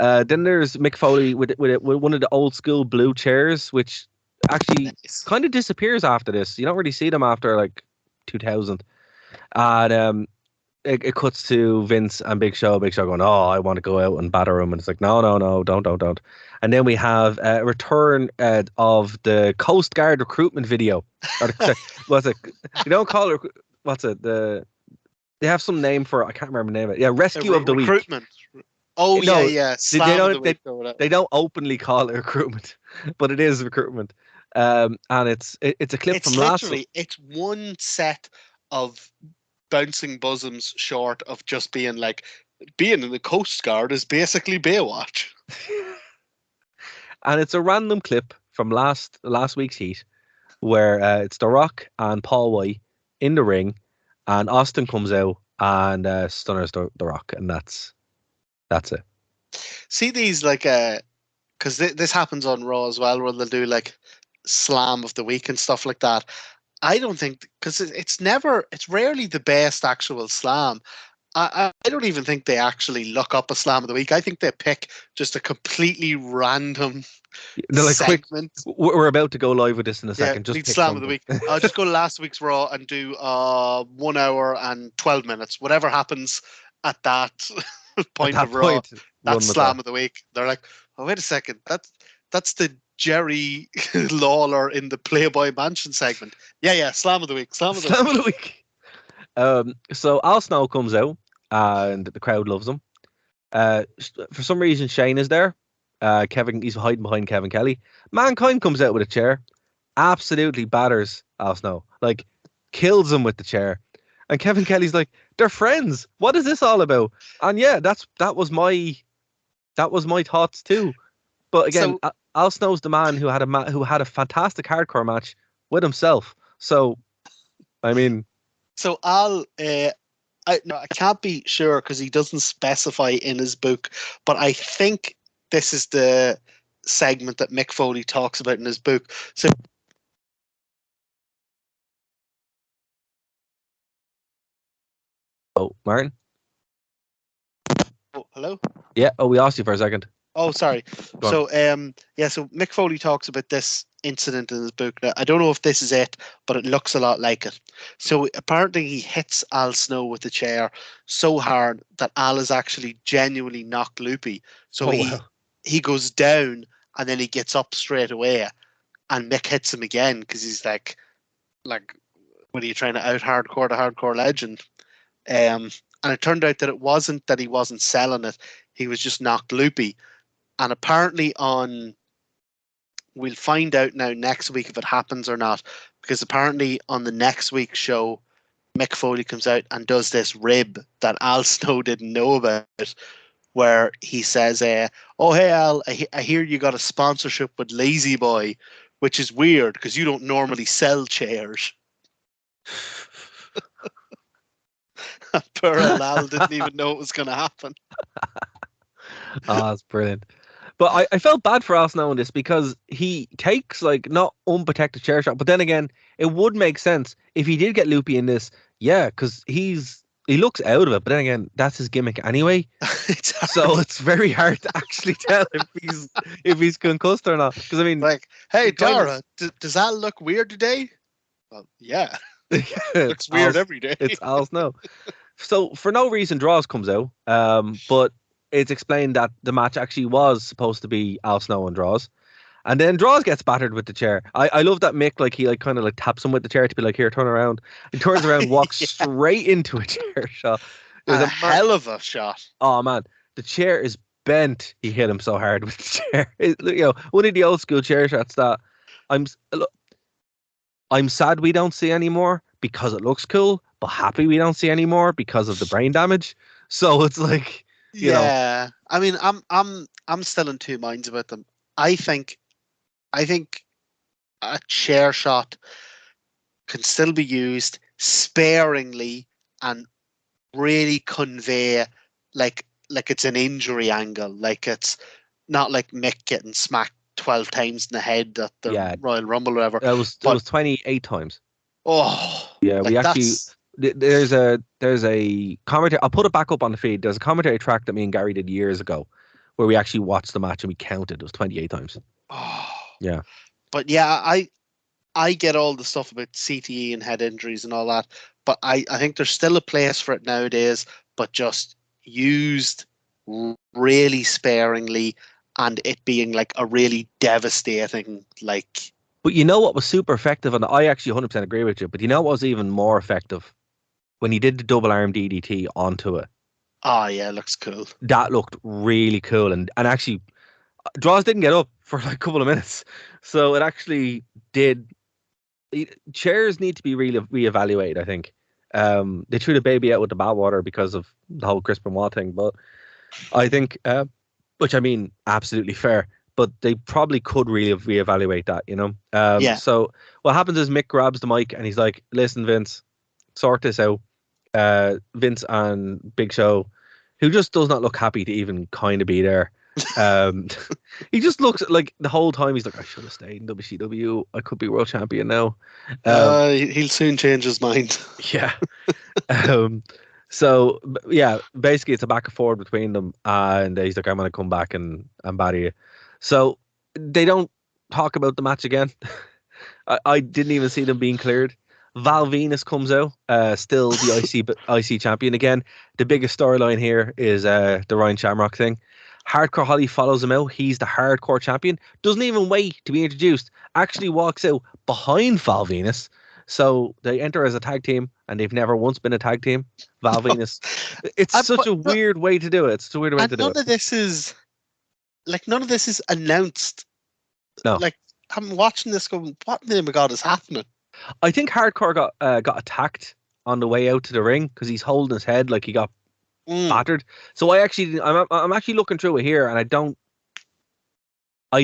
Then there's Mick Foley with one of the old school blue chairs, which actually kind of disappears after this. You don't really see them after like 2000. And it cuts to Vince and Big Show going, oh, I want to go out and batter him. And it's like, no, don't. And then we have a return of the Coast Guard recruitment video. Or what's it? You don't call it, what's it? They have some name for it. I can't remember the name of it. Yeah, Rescue of the Week. Recruitment. Oh, no, yeah. They don't openly call it recruitment, but it is recruitment. And it's a clip from last week. It's one set of bouncing bosoms short of just being like, being in the Coast Guard is basically Baywatch. And it's a random clip from last week's Heat where it's The Rock and Paul White in the ring, and Austin comes out and stunners the Rock, and that's it. See these like because this happens on Raw as well, where they'll do like slam of the week and stuff like that. I don't think, because it's rarely the best actual slam. I don't even think they actually look up a slam of the week. I think they pick just a completely random segment. Quick, we're about to go live with this in a second. Just slam of the week. I'll just go to last week's Raw and do 1 hour and 12 minutes. Whatever happens at that point of Raw, that's slam of the week. They're like, oh, wait a second. That's the Jerry Lawler in the Playboy Mansion segment. Yeah, slam of the week. Slam of the week. So Al Snow comes out and the crowd loves him. For some reason, Shane is there. He's hiding behind Kevin Kelly. Mankind comes out with a chair, absolutely batters Al Snow, like kills him with the chair. And Kevin Kelly's like, they're friends. What is this all about? And yeah, that was my thoughts too. But again, Al Snow's the man who had a fantastic hardcore match with himself. So, I mean, so Al, I can't be sure because he doesn't specify in his book, but I think this is the segment that Mick Foley talks about in his book. So Oh, Martin? Oh, hello? Yeah, oh, we lost you for a second. Oh, sorry. Go on. So, so Mick Foley talks about this incident in his book. Now, I don't know if this is it, but it looks a lot like it. So apparently he hits Al Snow with the chair so hard that Al is actually genuinely knocked loopy. So he goes down and then he gets up straight away, and Mick hits him again because he's like, what are you trying to out hardcore the hardcore legend? And it turned out that it wasn't that he wasn't selling it; he was just knocked loopy. And apparently we'll find out now next week if it happens or not, because apparently on the next week's show, Mick Foley comes out and does this rib that Al Snow didn't know about, where he says, oh, hey, Al, I hear you got a sponsorship with Lazy Boy, which is weird because you don't normally sell chairs. Poor Al didn't even know it was going to happen. Oh, that's brilliant. But I felt bad for Al Snow in this because he takes like not unprotected chair shot, but then again, it would make sense if he did get loopy in this. Yeah, because he looks out of it, but then again, that's his gimmick anyway. So it's very hard to actually tell if he's concussed or not. Because I mean, like, hey Dara, does that look weird today? Well, yeah, it looks weird every day. It's Al Snow. So for no reason, Draws comes out, but it's explained that the match actually was supposed to be Al Snow and Draws. And then Draws gets battered with the chair. I love that Mick, like, he like kind of like taps him with the chair to be like, here, turn around. He turns around, walks straight into a chair shot. It was a hell of a shot. Oh, man. The chair is bent. He hit him so hard with the chair. One of the old school chair shots that I'm sad we don't see anymore because it looks cool, but happy we don't see anymore because of the brain damage. So it's like, you know. I mean, I'm still in two minds about them. I think a chair shot can still be used sparingly and really convey like it's an injury angle. Like it's not like Mick getting smacked 12 times in the head at the Royal Rumble or whatever. It was 28 times. Oh, yeah, we actually. There's a commentary. I'll put it back up on the feed. There's a commentary track that me and Gary did years ago, where we actually watched the match and we counted. It was 28 times. Oh, yeah. But yeah, I get all the stuff about CTE and head injuries and all that, but I think there's still a place for it nowadays, but just used really sparingly, and it being like a really devastating like. But you know what was super effective, and I actually 100% agree with you. But you know what was even more effective? When he did the double arm DDT onto it. Oh yeah, it looks cool. That looked really cool, and actually, Draws didn't get up for like a couple of minutes, so it actually did. Chairs need to be reevaluated, I think. They threw the baby out with the bathwater because of the whole Chris Benoit thing, but I think, which I mean, absolutely fair. But they probably could really reevaluate that, you know? So what happens is Mick grabs the mic and he's like, listen, Vince, sort this out. Vince and Big Show, who just does not look happy to even kind of be there. He just looks like the whole time he's like, I should have stayed in WCW. I could be world champion now. He'll soon change his mind. Yeah. So, yeah, basically it's a back and forth between them. And he's like, I'm going to come back and batter you. So they don't talk about the match again. I didn't even see them being cleared. Val Venus comes out, still the IC champion again. The biggest storyline here is the Ryan Shamrock thing. Hardcore Holly follows him out. He's the hardcore champion. Doesn't even wait to be introduced. Actually walks out behind Val Venus. So they enter as a tag team, and they've never once been a tag team. Val Venus. It's such a weird way to do it. It's a weird way to do it. None of this is announced. No. Like, I'm watching this going, what in the name of God is happening? I think Hardcore got attacked on the way out to the ring because he's holding his head like he got battered. So I'm actually looking through it here, and I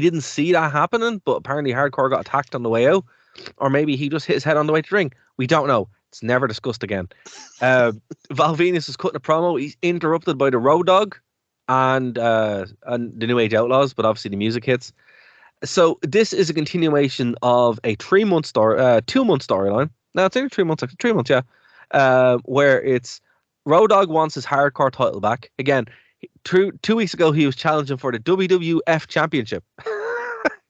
didn't see that happening, but apparently Hardcore got attacked on the way out, or maybe he just hit his head on the way to the ring. We don't know. It's never discussed again. Val Venus is cutting a promo. He's interrupted by the Road Dogg and the New Age Outlaws, but obviously the music hits. So this is a continuation of a 2-month storyline. No, it's only 3 months. 3 months, yeah. Where it's Road Dogg wants his hardcore title back. Again, 2 weeks ago, he was challenging for the WWF Championship.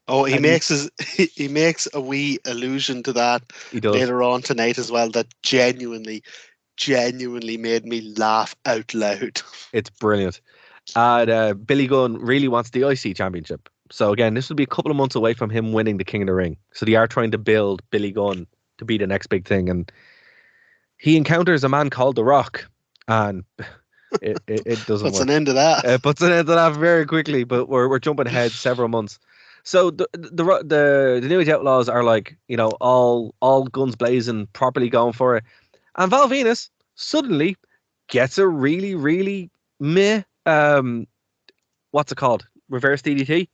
Oh, he And he makes a wee allusion to that he does. later on tonight as well. That genuinely made me laugh out loud. It's brilliant. And Billy Gunn really wants the IC Championship. So again, this will be a couple of months away from him winning the King of the Ring. So they are trying to build Billy Gunn to be the next big thing. And he encounters a man called The Rock. And it doesn't Puts work. an end to that. It puts an end to that very quickly, but we're jumping ahead several months. So the New Age Outlaws are like, all guns blazing, properly going for it. And Val Venus suddenly gets a really, really meh, what's it called? Reverse DDT?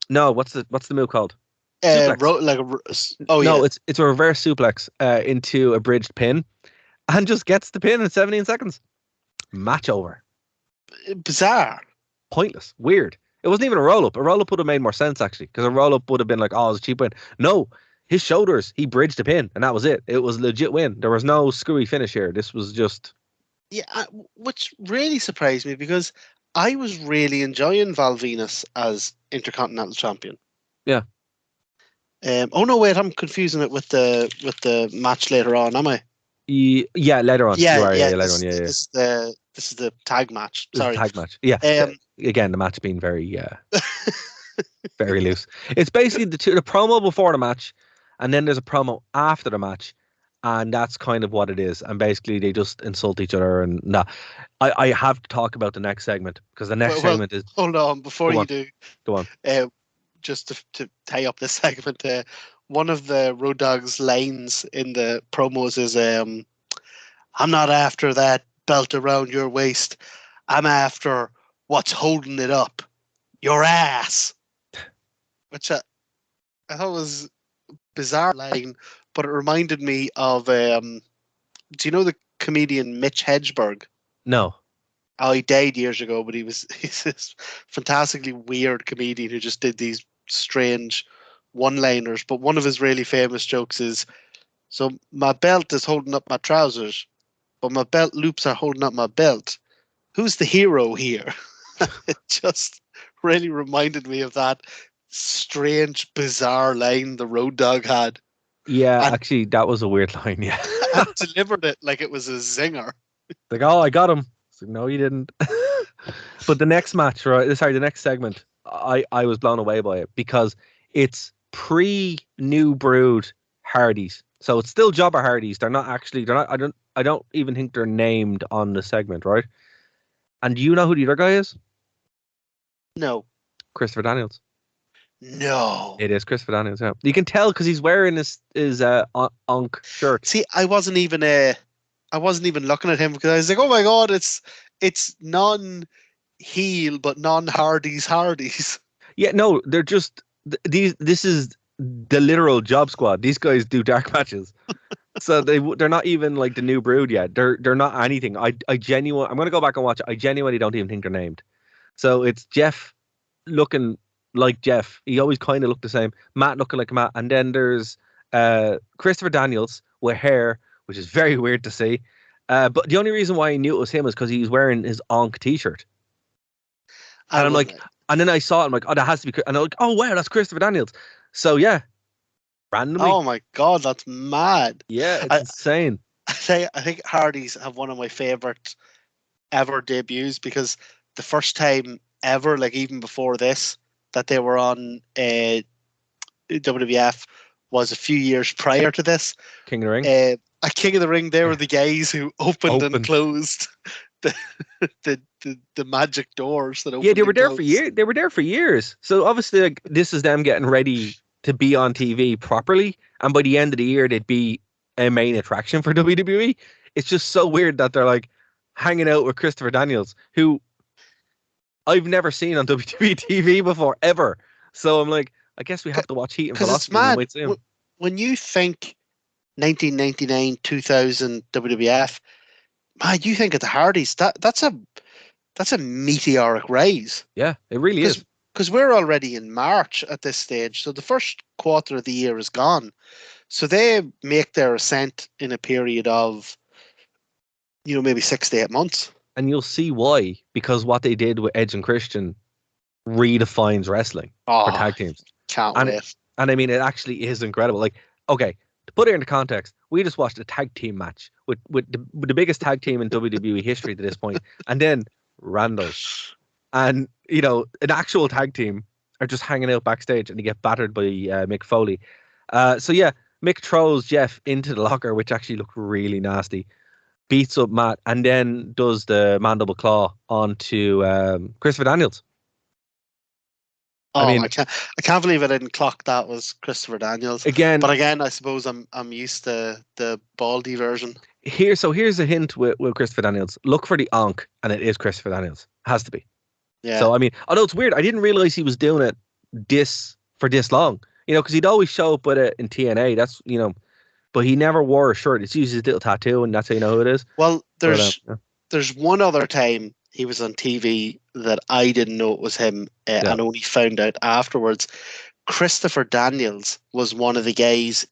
No, what's the move called? Suplex. No, it's a reverse suplex into a bridged pin, and just gets the pin in 17 seconds. Match over. Bizarre. Pointless. Weird. It wasn't even a roll-up. A roll-up would have made more sense, actually, because a roll-up would have been like, oh, it was a cheap win. No, his shoulders, he bridged the pin, and that was it. It was a legit win. There was no screwy finish here. This was just... Yeah, which really surprised me, because I was really enjoying Val Venus as Intercontinental Champion. Yeah. Oh, no, wait, I'm confusing it with the match later on, am I? Yeah, later on. Yeah, later on. This is the tag match. Sorry. Tag match. Yeah. Again, the match being very, very loose. It's basically the promo before the match, and then there's a promo after the match, and that's kind of what it is. And basically, they just insult each other. And I have to talk about the next segment, because the next segment is. Hold on, before you do. Go on. Just to tie up this segment, one of the Road Dogg's lines in the promos is, "I'm not after that belt around your waist. I'm after what's holding it up, your ass," which I thought was a bizarre line, but it reminded me of, do you know the comedian Mitch Hedberg? No. Oh, he died years ago, but he's this fantastically weird comedian who just did these strange one-liners. But one of his really famous jokes is, "So my belt is holding up my trousers, but my belt loops are holding up my belt. Who's the hero here?" It just really reminded me of that strange, bizarre line the Road Dogg had. Yeah, actually, that was a weird line, yeah. And delivered it like it was a zinger. Like, oh, I got him. Like, no, you didn't. But the next match, right? Sorry, the next segment, I was blown away by it, because it's pre-New Brood Hardys. So it's still Jobber Hardys. They're not. I don't even think they're named on the segment, right? And do you know who the other guy is? No. Christopher Daniels. No. It is Christopher Daniels, yeah. You can tell because he's wearing his Onk shirt. See, I wasn't even looking at him, because I was like, oh my god, it's non-heel but non-Hardys. Yeah, no, they're just this is the literal job squad. These guys do dark matches. So they're not even like the New Brood yet. They're not anything. I'm gonna go back and watch it. I genuinely don't even think they're named. So it's Jeff looking like Jeff. He always kind of looked the same. Matt looking like Matt, and then there's Christopher Daniels with hair, which is very weird to see. But the only reason why I knew it was him is because he was wearing his Onk t-shirt. And I'm like, and then I saw it. I'm like, oh, that has to be. And I'm like, oh wow, that's Christopher Daniels. So yeah, randomly. Oh my god, that's mad. Yeah, it's insane. I think Hardys have one of my favorite ever debuts, because the first time ever, like even before this, that they were on WWF was a few years prior to this. King of the Ring. At King of the Ring, they were the guys who opened and closed the magic doors that opened. Yeah, they were there for years. They were there for years. So obviously, like, this is them getting ready to be on TV properly, and by the end of the year, they'd be a main attraction for WWE. It's just so weird that they're like hanging out with Christopher Daniels, who I've never seen on WWE TV before, ever. So I'm like, I guess we have to watch Heat and Philosophy and wait to see him. When you think 1999, 2000 WWF, man, you think of the Hardys. That's a meteoric rise. Yeah, it really is. Because we're already in March at this stage, so the first quarter of the year is gone. So they make their ascent in a period of maybe 6 to 8 months. And you'll see why, because what they did with Edge and Christian redefines wrestling for tag teams. Can't wait. And I mean, it actually is incredible. Like, okay, to put it into context, we just watched a tag team match with the biggest tag team in WWE history to this point, and then Randall. And, an actual tag team are just hanging out backstage and they get battered by Mick Foley. So yeah, Mick throws Jeff into the locker, which actually looked really nasty, beats up Matt, and then does the mandible claw onto Christopher Daniels. I can't believe I didn't clock that was Christopher Daniels. But again, I suppose I'm used to the Baldy version. Here's a hint with Christopher Daniels. Look for the onk, and it is Christopher Daniels. Has to be. Yeah. So I mean, although it's weird, I didn't realize he was doing it for this long. Because he'd always show up with it in TNA. That's but he never wore a shirt. It's usually his little tattoo, and that's how you know who it is. Well, there's one other time he was on TV that I didn't know it was him, and only found out afterwards. Christopher Daniels was one of the guys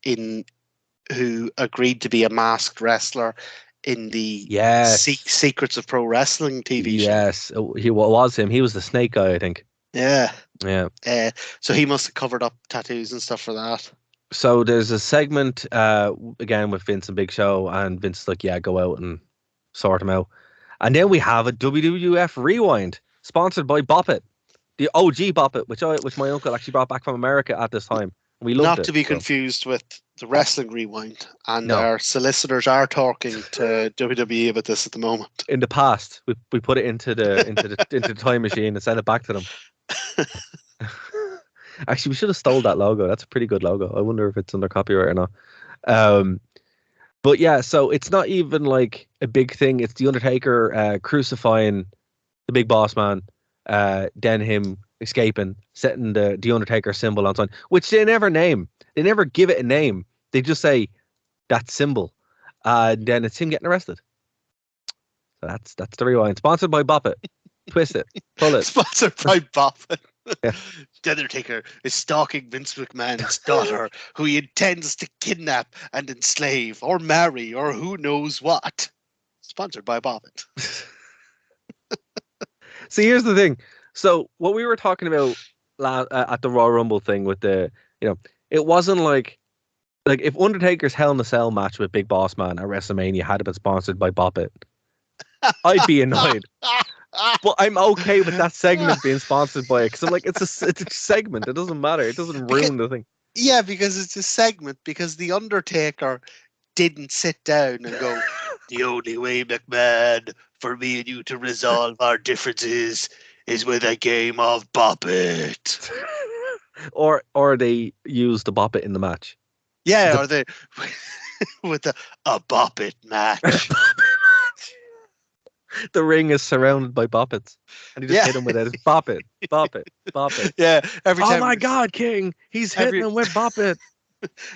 who agreed to be a masked wrestler in the Secrets of Pro Wrestling TV show. Yes, he was him. He was the snake guy, I think. Yeah. Yeah. So he must have covered up tattoos and stuff for that. So there's a segment again with Vince and Big Show, and Vince is like, yeah, go out and sort him out. And then we have a WWF Rewind, sponsored by Bop It, the OG Bop It, which my uncle actually brought back from America at this time. We loved it. Not to be confused with the Wrestling Rewind, and our solicitors are talking to WWE about this at the moment. In the past, we put it into the time machine and sent it back to them. Actually, we should have stole that logo. That's a pretty good logo. I wonder if it's under copyright or not. But yeah, so it's not even like a big thing. It's the Undertaker crucifying the Big Boss Man, then him escaping, setting the Undertaker symbol on sign, which they never name. They never give it a name. They just say that symbol, and then it's him getting arrested. So that's the Rewind. Sponsored by Bop It. Twist it. Pull it. Sponsored by Bop It. Yeah. The Undertaker is stalking Vince McMahon's daughter, who he intends to kidnap and enslave or marry or who knows what. Sponsored by Bop It. See, here's the thing. So what we were talking about at the Royal Rumble thing with the, it wasn't like if Undertaker's Hell in a Cell match with Big Boss Man at WrestleMania had been sponsored by Bop It, I'd be annoyed. But I'm okay with that segment being sponsored by it, because I'm like, it's a segment. It doesn't matter. It doesn't ruin the thing. Yeah, because it's a segment. Because the Undertaker didn't sit down and go, the only way, McMahon, for me and you to resolve our differences is with a game of Bop It. or they use the Bop It in the match. Yeah, or they with a Bop It match. The ring is surrounded by Bop Its, and he just hit him with it. Bop It, Bop It, Bop It. Yeah, every time. Oh my God, King! He's hitting him with Bop It.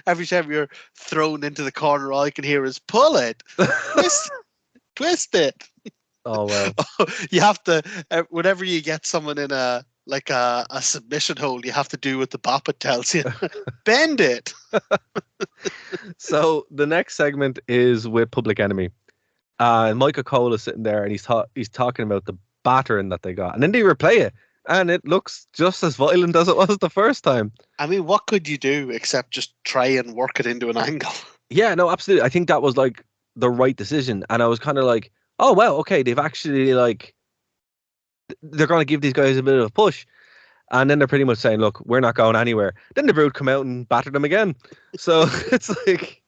Every time you're thrown into the corner, all I can hear is pull it, twist it. Oh well. You have to, whenever you get someone in a submission hold, you have to do what the Bop It tells you. Bend it. So the next segment is with Public Enemy. And Michael Cole is sitting there, and he's talking about the battering that they got, and then they replay it, and it looks just as violent as it was the first time. I mean, what could you do except just try and work it into an angle? Yeah, no, absolutely. I think that was like the right decision, and I was kind of like, oh well, okay, they've actually they're going to give these guys a bit of a push, and then they're pretty much saying, look, we're not going anywhere. Then the Brood come out and batter them again, so it's like.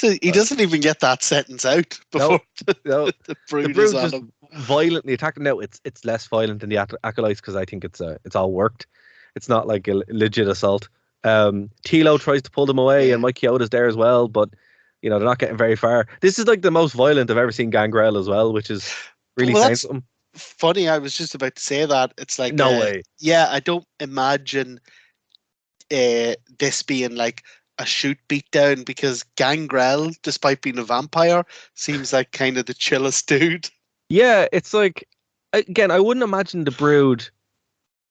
He doesn't even get that sentence out before the Brood is just violently attacked. Now it's less violent than the Acolytes, because I think it's all worked. It's not like a legit assault. Tilo tries to pull them away, and Mike Chioda's there as well, but they're not getting very far. This is like the most violent I've ever seen Gangrel as well, which is really saying something. Funny, I was just about to say that. It's like no way. Yeah, I don't imagine this being like a shoot beat down, because Gangrel, despite being a vampire, seems like kind of the chillest dude. Yeah, it's like, again, I wouldn't imagine the Brood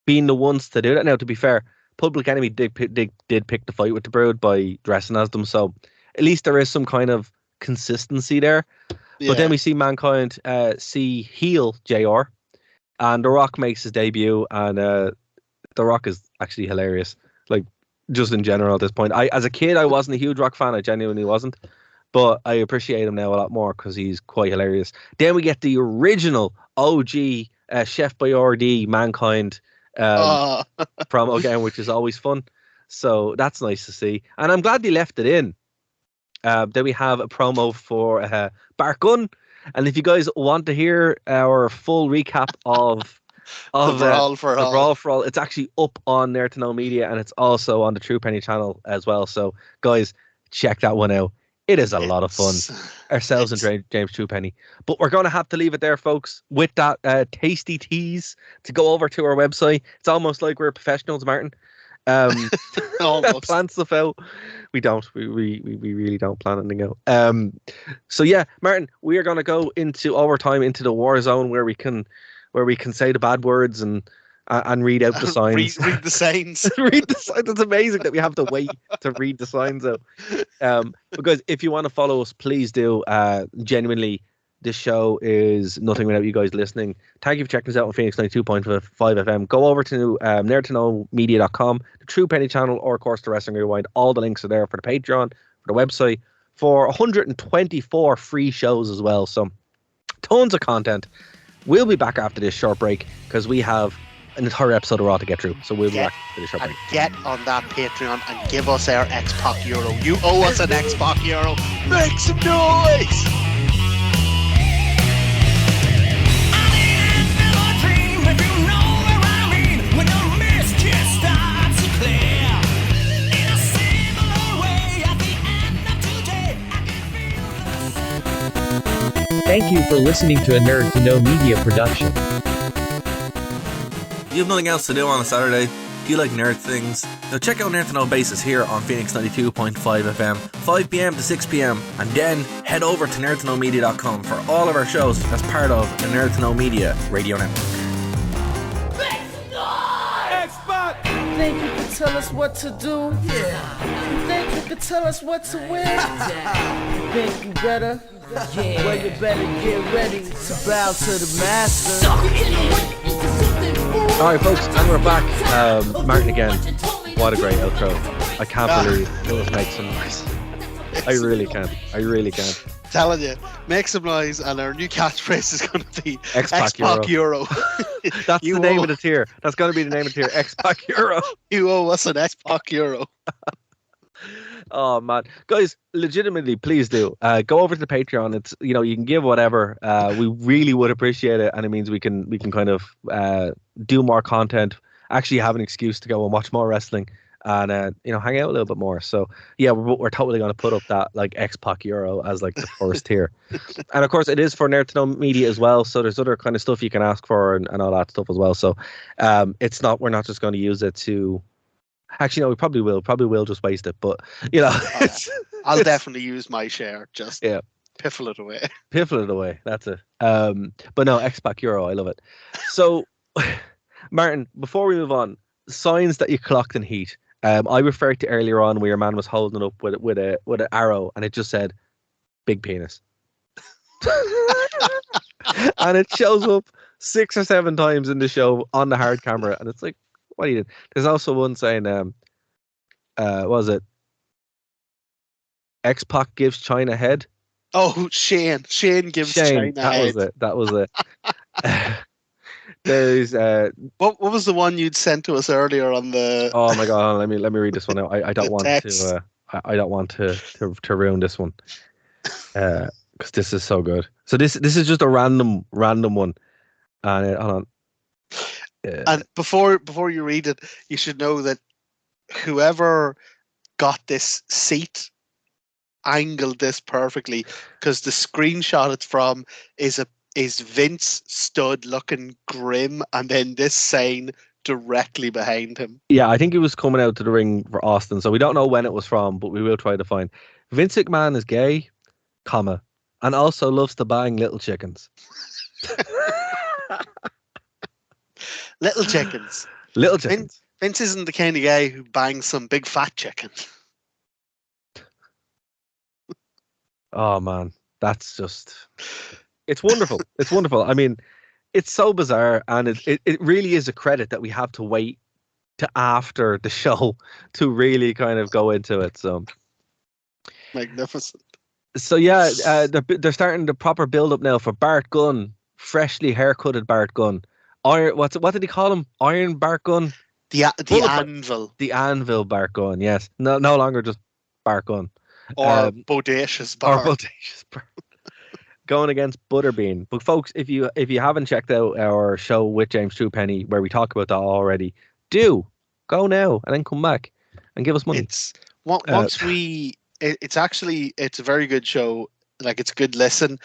being the ones to do that. Now, to be fair, Public Enemy did pick the fight with the Brood by dressing as them, so at least there is some kind of consistency there. But then we see Mankind see heel JR, and The Rock makes his debut, and The Rock is actually hilarious. Like, just in general at this point. As a kid, I wasn't a huge Rock fan. I genuinely wasn't. But I appreciate him now a lot more because he's quite hilarious. Then we get the original OG Chef Boyardee Mankind promo again, which is always fun. So that's nice to see. And I'm glad they left it in. Then we have a promo for Bart Gunn. And if you guys want to hear our full recap of the Brawl for All. Brawl for All, it's actually up on Nerd to Know Media, and it's also on the True Penny channel as well. So guys, check that one out. It is a lot of fun. Ourselves and James Truepenny. But we're going to have to leave it there, folks, with that tasty tease to go over to our website. It's almost like we're professionals, Martin. Plan stuff out. We don't. We really don't plan anything out. So yeah, Martin, we are going to go into overtime, into the war zone where we can say the bad words and read out the signs. read the signs. Read the signs. It's amazing that we have to wait to read the signs out. Because if you want to follow us, please do. Genuinely, this show is nothing without you guys listening. Thank you for checking us out on Phoenix 92.5 FM. Go over to nerdtoknowmedia.com, the True Penny channel, or of course the Wrestling Rewind. All the links are there for the Patreon, for the website, for 124 free shows as well. So tons of content. We'll be back after this short break because we have an entire episode of Raw to get through. So we'll be back for this short break. Get on that Patreon and give us our X-Pac Euro. You owe us an X-Pac Euro. Make some noise! Thank you for listening to a Nerd to Know Media production. You have nothing else to do on a Saturday? Do you like nerd things? Now check out Nerd to Know Basis here on Phoenix 92.5 FM, 5 p.m. to 6 p.m. And then head over to nerdtoknowmedia.com for all of our shows as part of the Nerd to Know Media radio network. Think you can tell us what to do? Yeah. You think you can tell us what to win? You think you better? Yeah. Well, you better get ready to bow to the master. Alright folks, and we're back. Martin again. What a great outro. I can't believe it was Make Some Noise. I really can't. Telling you, make some noise, and our new catchphrase is going to be X-Pac Euro. That's the name of the tier. That's going to be the name of the tier. X-Pac Euro. You owe us an X-Pac Euro. Oh man, guys, legitimately, please do go over to the Patreon. It's, you know, you can give whatever. We really would appreciate it, and it means we can kind of do more content. Actually, have an excuse to go and watch more wrestling, and you know, hang out a little bit more. So yeah, we're totally going to put up that like X-Pac Euro as like the first tier, and of course it is for Nerd to Know Media as well. So there's other kind of stuff you can ask for and all that stuff as well. So it's not, we're not just going to use it to. Actually, no, we probably will just waste it, but you know, I'll definitely use my share. Just piffle it away. That's it. But no, X-Pac Euro, I love it. So, Martin, before we move on, signs that you clocked in Heat. I referred to earlier on where your man was holding it up with an arrow, and it just said "big penis," and it shows up 6 or 7 times in the show on the hard camera, and it's like, what are you doing? There's also one saying, what was it? X-Pac gives China head. Oh, Shane gives China head. That was it. There's what was the one you'd sent to us earlier on the? Oh my god! Let me read this one out. I don't want text. I don't want to ruin this one, because this is so good. So this is just a random one, and hold on. And before you read it, you should know that whoever got this seat angled this perfectly, because the screenshot it's from is Vince stood looking grim, and then this sign directly behind him. Yeah, I think he was coming out to the ring for Austin, so we don't know when it was from, but we will try to find. Vince McMahon is gay, comma, and also loves to bang little chickens. Little chickens. Little chickens. Vince isn't the kind of guy who bangs some big fat chicken. Oh man, That's just, it's wonderful. It's wonderful. I mean, it's so bizarre, and it really is a credit that we have to wait to after the show to really kind of go into it. So magnificent. So yeah, they're starting the proper build up now for Bart Gunn, freshly haircutted Bart Gunn. What did he call him? Iron Bart Gunn? The anvil. The anvil Bart Gunn, yes. No longer just Bart Gunn. Or Bodacious Bart. Or Bodacious Bart. Going against Butterbean. But folks, if you haven't checked out our show with James Truepenny where we talk about that already, do go now and then come back and give us money. It's a very good show. Like, it's a good listen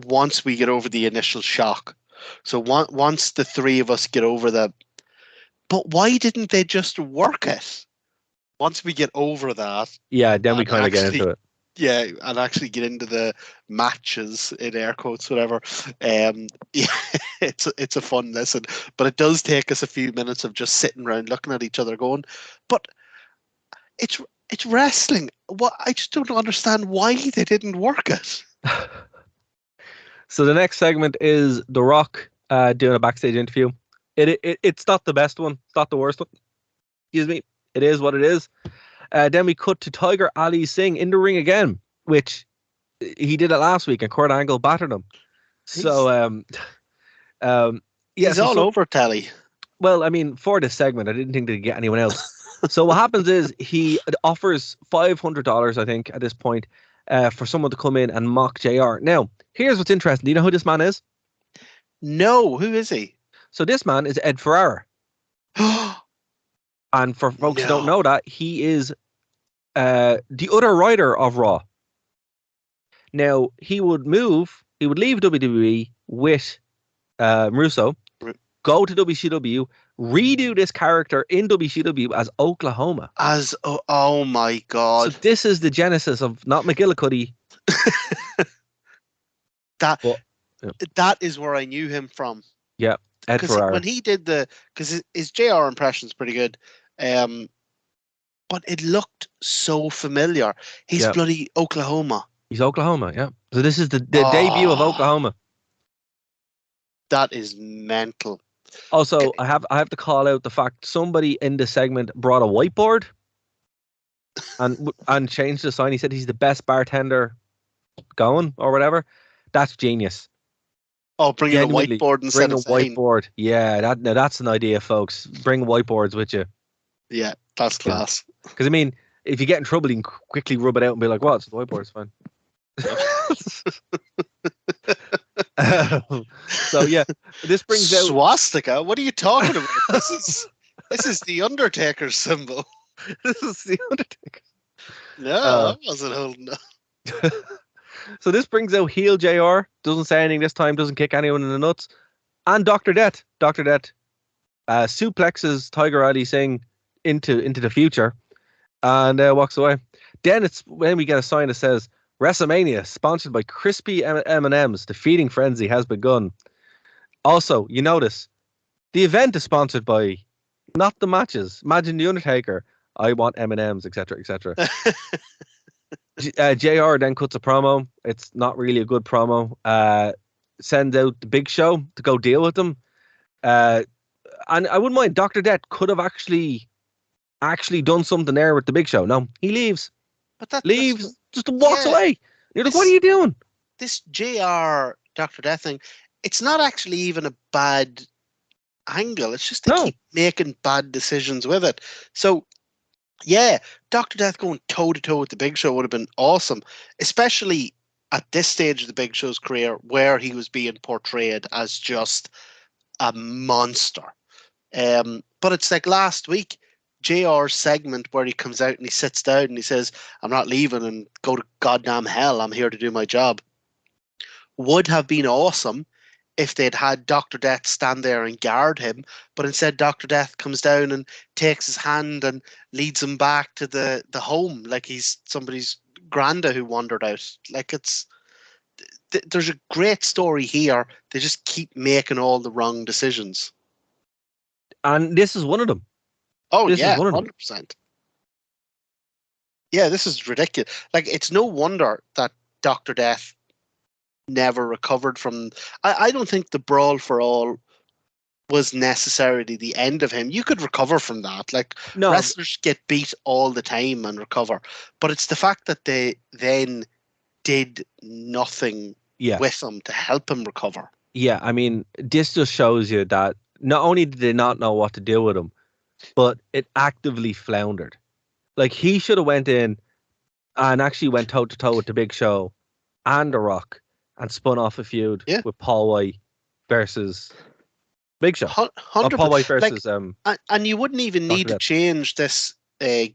once we get over the initial shock. So once the three of us get over that, but why didn't they just work it? Once we get over that, yeah, then we kind of get into it. Yeah, and actually get into the matches in air quotes, whatever. Yeah, it's a fun listen, but it does take us a few minutes of just sitting around looking at each other, going, but it's wrestling. What, I just don't understand why they didn't work it. So the next segment is The Rock doing a backstage interview. It's not the best one. It's not the worst one. Excuse me. It is what it is. Then we cut to Tiger Ali Singh in the ring again, which he did it last week, and Kurt Angle battered him. So, he's all over telly. Well, I mean, for this segment, I didn't think they'd get anyone else. So what happens is he offers $500, I think, at this point, for someone to come in and mock JR. Now, here's what's interesting. Do you know who this man is? No, who is he? So this man is Ed Ferrara. And for folks who don't know that, he is the other writer of Raw. Now, he would leave WWE with Russo, go to WCW, redo this character in WCW as Oklahoma. Oh my God. So this is the genesis of not McGillicuddy. That is where I knew him from. Yeah, Ed Ferrara. When he did because his JR impression's pretty good, but it looked so familiar. He's bloody Oklahoma. He's Oklahoma, yeah. So this is the debut of Oklahoma. That is mental. Also, I have to call out the fact somebody in the segment brought a whiteboard and changed the sign. He said he's the best bartender going or whatever. That's genius. Oh, bringing a whiteboard instead of saying. Whiteboard. Yeah, that's an idea, folks. Bring whiteboards with you. Yeah, that's class. Because I mean, if you get in trouble, you can quickly rub it out and be like, "Well, it's the whiteboard's fine." So yeah, this brings out swastika. What are you talking about? This is the Undertaker's symbol. This is the Undertaker. No, I wasn't holding up. So this brings out heel JR. Doesn't say anything this time. Doesn't kick anyone in the nuts. And Dr. Death. Dr. Death suplexes Tiger Ali Singh into the future and walks away. Then it's when we get a sign that says WrestleMania sponsored by Crispy M&M's. The feeding frenzy has begun. Also, you notice the event is sponsored by not the matches. Imagine the Undertaker. I want M&M's, etc., etc. JR then cuts a promo. It's not really a good promo. Sends out the Big Show to go deal with them. And I wouldn't mind. Dr. Death could have actually done something there with the Big Show. No, he leaves. But leaves, just walks away. You're like, what are you doing? This JR Dr. Death thing, it's not actually even a bad angle. It's just they keep making bad decisions with it. So, yeah, Dr. Death going toe-to-toe with the Big Show would have been awesome, especially at this stage of the Big Show's career where he was being portrayed as just a monster. But it's like last week, JR's segment where he comes out and he sits down and he says, "I'm not leaving and go to goddamn hell. I'm here to do my job," would have been awesome if they'd had Dr. Death stand there and guard him, but instead Dr. Death comes down and takes his hand and leads him back to the home like he's somebody's granda who wandered out. Like there's a great story here. They just keep making all the wrong decisions. And this is one of them. Oh, this is 100%. Yeah, this is ridiculous. Like, it's no wonder that Dr. Death never recovered from. I don't think the Brawl for All was necessarily the end of him. You could recover from that. Like, No, wrestlers get beat all the time and recover, but it's the fact that they then did nothing yeah, with him to help him recover. yeah. I mean, this just shows you that not only did they not know what to do with him, but it actively floundered. Like, he should have went in and actually went toe to toe with the Big Show and The Rock and spun off a feud with Paul White versus Big Show. 100%. Paul White versus and you wouldn't even need to Death. change this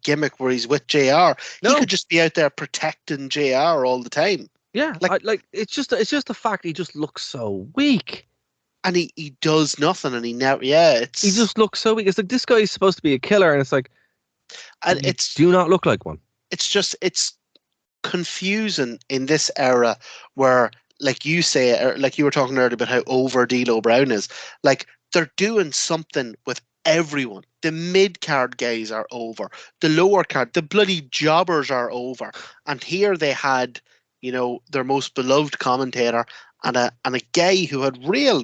gimmick where he's with JR. No. He could just be out there protecting JR all the time. Yeah, it's just the fact he just looks so weak. And he does nothing, and he never. Yeah, he just looks so weak. It's like, this guy is supposed to be a killer, and it's like, and do not look like one. It's confusing in this era where, like you say, or like you were talking earlier about how over D'Lo Brown is. Like, they're doing something with everyone. The mid card guys are over. The lower card, the bloody jobbers are over. And here they had, their most beloved commentator and a guy who had real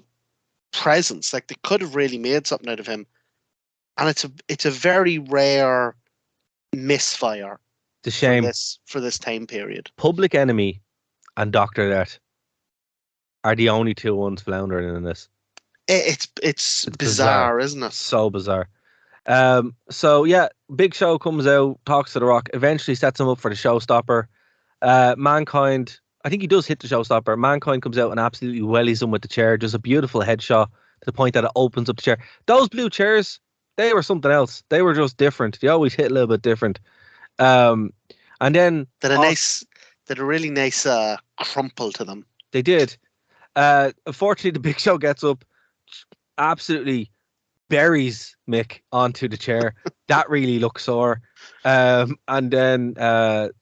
presence. Like, they could have really made something out of him. And it's a very rare misfire. The shame for this time period. Public Enemy and Dr. Death are the only two ones floundering in this. It's bizarre, isn't it? So bizarre. So yeah, Big Show comes out, talks to The Rock, eventually sets him up for the showstopper. Mankind, I think he does hit the showstopper. Mankind comes out and absolutely wellies him with the chair. Just a beautiful headshot to the point that it opens up the chair. Those blue chairs, they were something else. They were just different. They always hit a little bit different. And then did a really nice crumple to them. They did. Unfortunately, the Big Show gets up, absolutely buries Mick onto the chair. That really looks sore. And then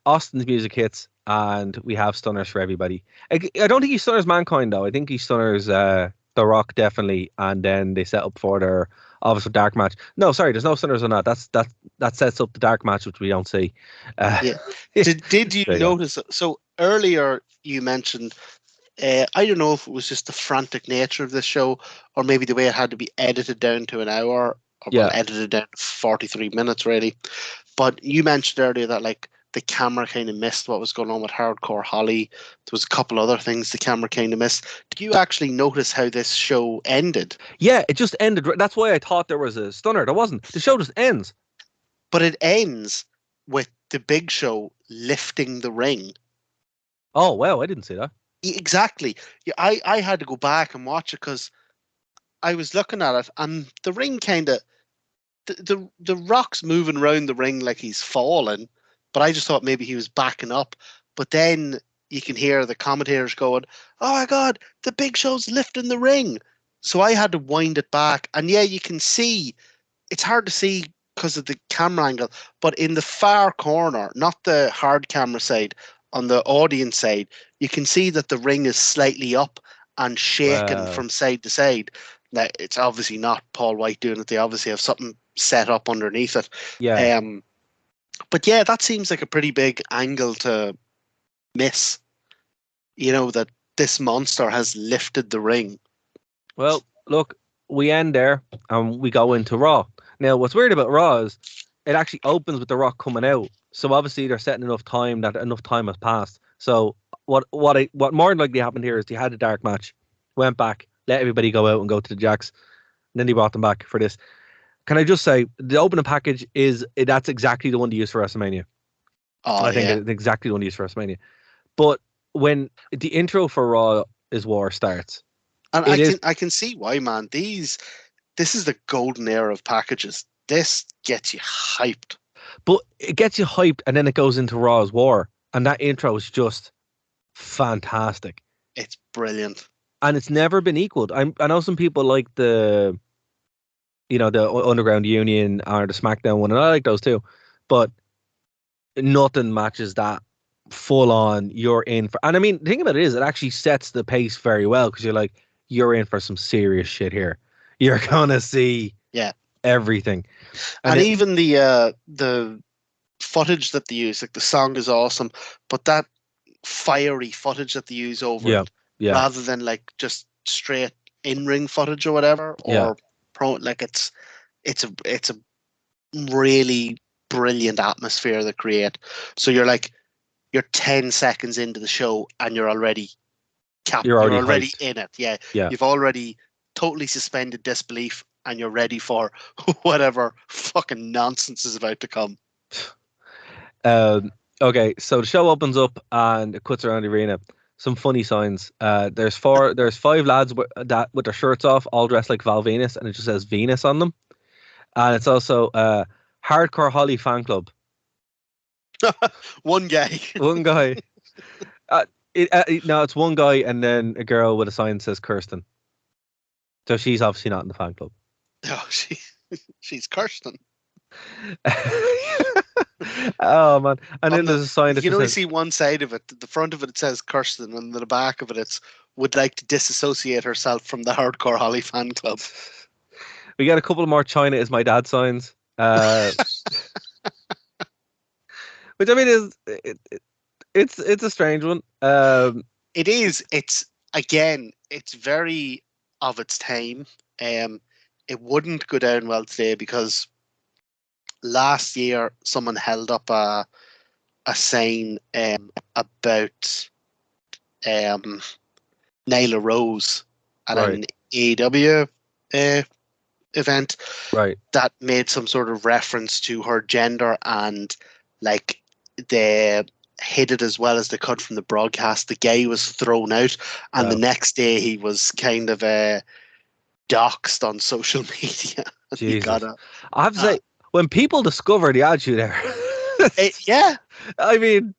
Austin's music hits, and we have stunners for everybody. I don't think he stunners Mankind, though. I think he stunners The Rock, definitely. And then they set up for their obviously dark match. No, sorry, there's no stunners on that. That sets up the dark match, which we don't see. Yeah. Did you notice? So earlier you mentioned, I don't know if it was just the frantic nature of this show, or maybe the way it had to be edited down to an hour, or edited down to 43 minutes, really. But you mentioned earlier that, like, the camera kind of missed what was going on with Hardcore Holly. There was a couple other things the camera kind of missed. Did you actually notice how this show ended? Yeah, it just ended. That's why I thought there was a stunner. There wasn't. The show just ends. But it ends with the Big Show lifting the ring. Oh, wow, I didn't see that. Exactly. Yeah, I had to go back and watch it because I was looking at it, and the ring kind of, the Rock's moving around the ring like he's falling, but I just thought maybe he was backing up. But then you can hear the commentators going, "Oh my God, the Big Show's lifting the ring." So I had to wind it back, and yeah, you can see, it's hard to see because of the camera angle, but in the far corner, not the hard camera side, on the audience side, you can see that the ring is slightly up and shaking from side to side. Now, it's obviously not Paul White doing it. They obviously have something set up underneath it. Yeah. But yeah, that seems like a pretty big angle to miss. That this monster has lifted the ring. Well, look, we end there and we go into Raw. Now, what's weird about Raw is it actually opens with The Rock coming out. So obviously they're setting enough time that enough time has passed. So what more than likely happened here is they had a dark match, went back, let everybody go out and go to the Jacks, and then they brought them back for this. Can I just say the opening package that's exactly the one to use for WrestleMania. Oh, I think it's exactly the one to use for WrestleMania. But when the intro for Raw is War starts, and I can see why, man. This is the golden era of packages. This gets you hyped. But it gets you hyped, and then it goes into Raw's War, and that intro is just fantastic. It's brilliant, and it's never been equaled. I know some people like the Underground Union or the SmackDown one, and I like those too, but nothing matches that full on. You're in for, and I mean, the thing about it is, it actually sets the pace very well because you're in for some serious shit here. You're gonna see everything. And even the footage that they use, like the song is awesome, but that fiery footage that they use over it rather than like just straight in-ring footage or whatever, or like it's a really brilliant atmosphere they create. So you're 10 seconds into the show and you're already You're already in it. Yeah. Yeah. You've already totally suspended disbelief and you're ready for whatever fucking nonsense is about to come. Okay, so the show opens up and it cuts around the arena. Some funny signs. There's 5 lads with their shirts off, all dressed like Val Venus, and it just says Venus on them. And it's also Hardcore Holly fan club. One guy. One guy. No, it's one guy and then a girl with a sign that says Kirsten. So she's obviously not in the fan club. Oh, she's Kirsten. Oh man! And then there's a sign that you can only says, see one side of it. The front of it says Kirsten, and the back of it would like to disassociate herself from the Hardcore Holly fan club. We got a couple more China is my dad signs, which I mean is it's a strange one. It is. It's very of its time. It wouldn't go down well today because last year someone held up a sign about Nyla Rose at an AEW event, right? That made some sort of reference to her gender, and like they hid it as well as they could from the broadcast. The guy was thrown out, and the next day he was kind of doxed on social media. I have to say, when people discover the Attitude Era, yeah, I mean,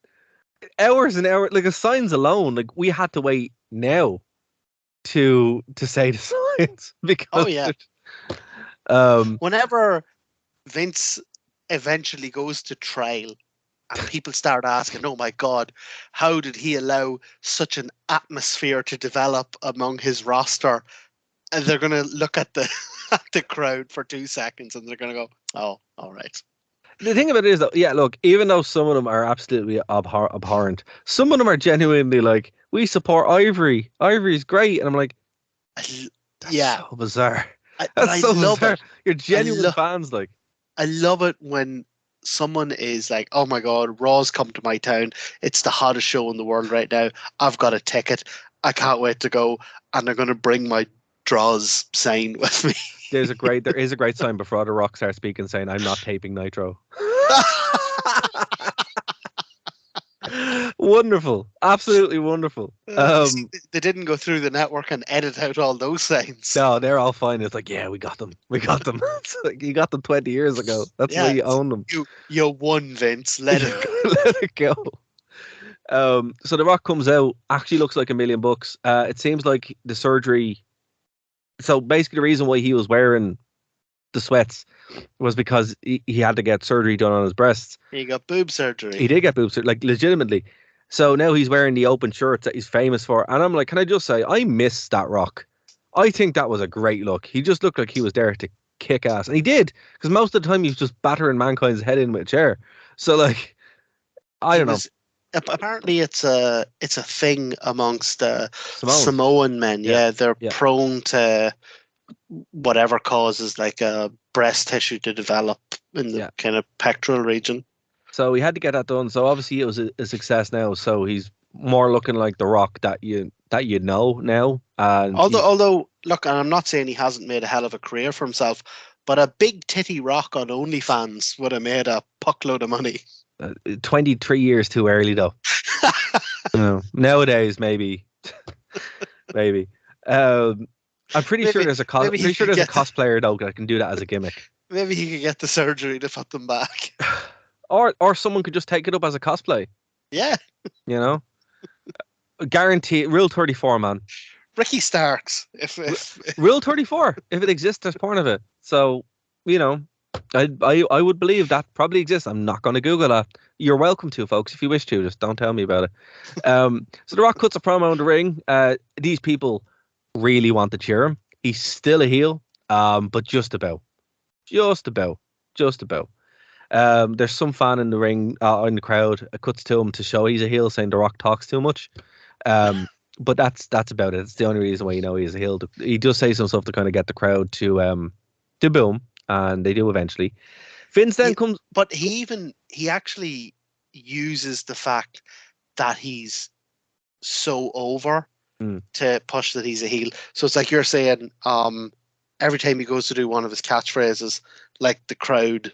hours and hours, like the signs alone, like we had to wait now to say the signs because whenever Vince eventually goes to trial and people start asking, oh my God, how did he allow such an atmosphere to develop among his roster? And they're going to look at the crowd for 2 seconds and they're going to go, oh, all right. The thing about it is, though, look, even though some of them are absolutely abhorrent, some of them are genuinely like, we support Ivory. Ivory's great. And I'm like, that's so bizarre. That's so bizarre. You're genuine fans, like. I love it when someone is like, oh my God, Raw's come to my town. It's the hottest show in the world right now. I've got a ticket. I can't wait to go. And they're going to bring my Draws sign with me. There is a great sign before The Rock starts speaking saying, I'm not taping Nitro. Wonderful. Absolutely wonderful. They didn't go through the network and edit out all those signs. No, they're all fine. It's like, yeah, we got them. It's like, you got them 20 years ago. That's why you own them. You won, Vince. Let it go. Let it go. So The Rock comes out, actually looks like $1 million. It seems like the surgery. So basically the reason why he was wearing the sweats was because he had to get surgery done on his breasts. He got boob surgery. He did get boob surgery, like legitimately. So now he's wearing the open shirts that he's famous for. And I'm like, can I just say, I miss that Rock. I think that was a great look. He just looked like he was there to kick ass. And he did, because most of the time he was just battering Mankind's head in with a chair. So like, I don't know. Apparently it's a thing amongst Samoan men. Yeah, they're prone to whatever causes like a breast tissue to develop in the kind of pectoral region. So we had to get that done. So obviously it was a success now. So he's more looking like The Rock that you know now. And although look, and I'm not saying he hasn't made a hell of a career for himself, but a big titty Rock on OnlyFans would have made a puckload of money. 23 years too early though. Nowadays maybe. I'm pretty sure there's a cosplayer though that can do that as a gimmick. Maybe he could get the surgery to put them back. Or someone could just take it up as a cosplay. Yeah. You know? Guarantee Rule 34, man. Ricky Starks. If Rule 34, if it exists, there's porn of it. So, you know, I would believe that probably exists. I'm not going to Google that. You're welcome to, folks, if you wish to. Just don't tell me about it. So The Rock cuts a promo in the ring. These people really want to cheer him. He's still a heel, but just about. There's some fan in the ring, in the crowd, cuts to him to show he's a heel, saying The Rock talks too much. But that's about it. It's the only reason why he's a heel. He does say some stuff to kind of get the crowd to boom, and they do eventually. Vince then comes, but he actually uses the fact that he's so over to push that he's a heel. So it's like you're saying, every time he goes to do one of his catchphrases, like the crowd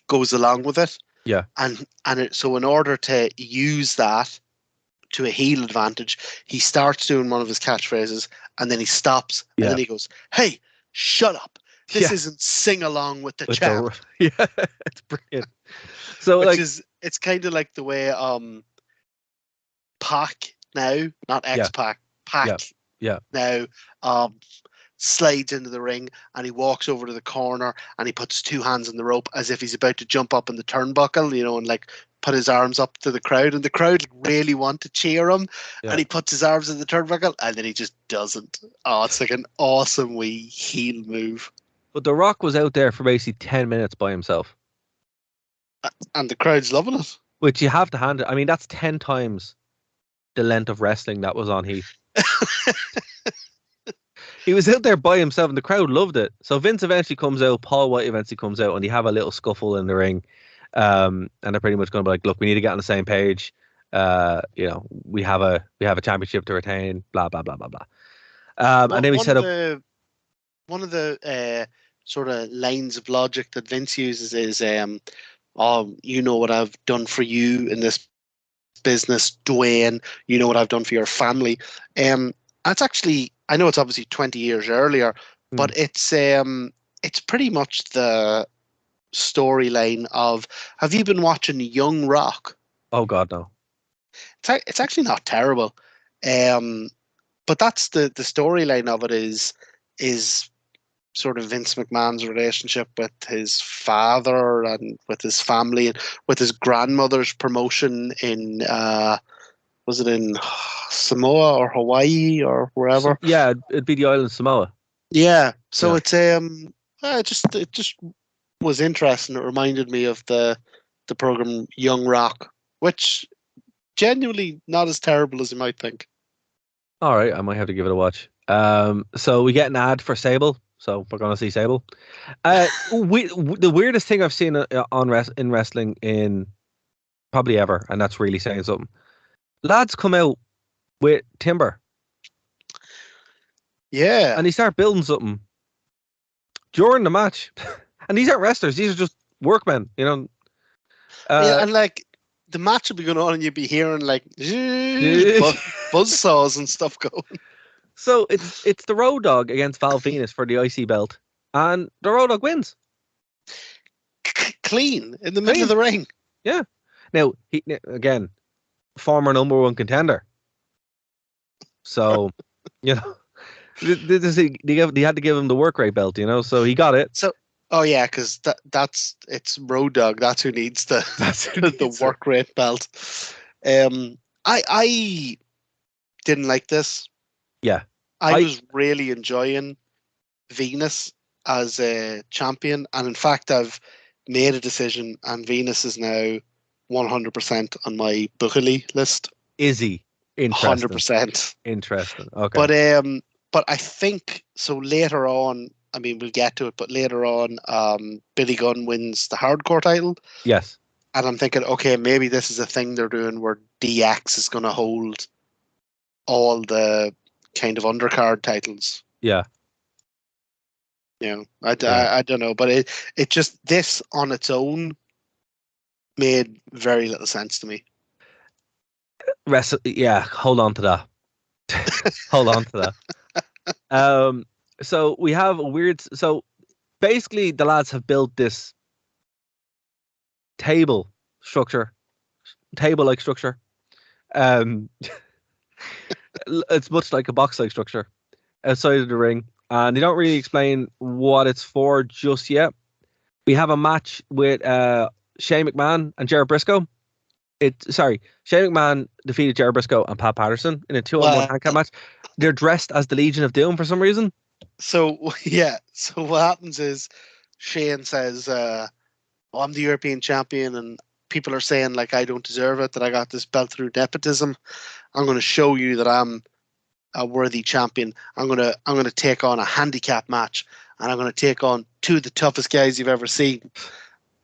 goes along with it. Yeah. So in order to use that to a heel advantage, he starts doing one of his catchphrases and then he stops and then he goes, "Hey, shut up. This isn't sing along with the champ." Yeah, it's brilliant. So it's kind of like the way Pac now, not X-Pac, Pac now slides into the ring and he walks over to the corner and he puts two hands on the rope as if he's about to jump up in the turnbuckle, and like put his arms up to the crowd, and the crowd really want to cheer him, and he puts his arms in the turnbuckle and then he just doesn't. Oh, it's like an awesome wee heel move. But The Rock was out there for basically 10 minutes by himself. And the crowd's loving it. Which you have to hand it. I mean, that's 10 times the length of wrestling that was on Heat. He was out there by himself and the crowd loved it. So Vince eventually comes out, Paul White eventually comes out, and you have a little scuffle in the ring. And they're pretty much going to be like, look, we need to get on the same page. We have a championship to retain, blah, blah, blah, blah, blah. And then we set up... One of the sort of lines of logic that Vince uses is, you know what I've done for you in this business, Dwayne. You know what I've done for your family. That's actually, I know it's obviously 20 years earlier, but it's pretty much the storyline of, have you been watching Young Rock? Oh God, no. It's actually not terrible. But that's the storyline of it is sort of Vince McMahon's relationship with his father and with his family and with his grandmother's promotion in was it in Samoa or Hawaii or wherever? Yeah, it'd be the island of Samoa. Yeah. So it's it just was interesting. It reminded me of the program Young Rock, which genuinely not as terrible as you might think. All right, I might have to give it a watch. So we get an ad for Sable. So we're going to see Sable. The weirdest thing I've seen in wrestling in probably ever, and that's really saying something. Lads come out with timber. Yeah. And they start building something during the match. And these aren't wrestlers. These are just workmen, and like the match would be going on and you'd be hearing like buzzsaws and stuff going. So it's the Road Dogg against Val Venus for the IC belt, and the Road Dogg wins. Clean in the middle of the ring. Yeah. Now he again, former #1 contender. So, they had to give him the work rate belt, So he got it. So, because it's Road Dogg. That's who needs the work rate belt. I didn't like this. Yeah. I was really enjoying Venus as a champion. And in fact, I've made a decision and Venus is now 100% on my Buckley list. Is he? Interesting. 100%. Interesting. Okay. But I think, so later on, I mean, we'll get to it, but later on, Billy Gunn wins the hardcore title. Yes. And I'm thinking, okay, maybe this is a thing they're doing where DX is going to hold all the kind of undercard titles. Yeah. I don't know, but it just, this on its own made very little sense to me. Hold on to that. Hold on to that. So we have a weird. So basically, the lads have built this table-like structure. It's much like a box-like structure outside of the ring, and they don't really explain what it's for just yet. We have a match with Shane McMahon and Jared Briscoe. Shane McMahon defeated Jared Briscoe and Pat Patterson in a 2-on-1 handicap match. They're dressed as the Legion of Doom for some reason. So what happens is Shane says, I'm the European champion and people are saying like I don't deserve it, that I got this belt through nepotism. I'm going to show you that I'm a worthy champion. I'm gonna take on a handicap match, and I'm gonna take on two of the toughest guys you've ever seen.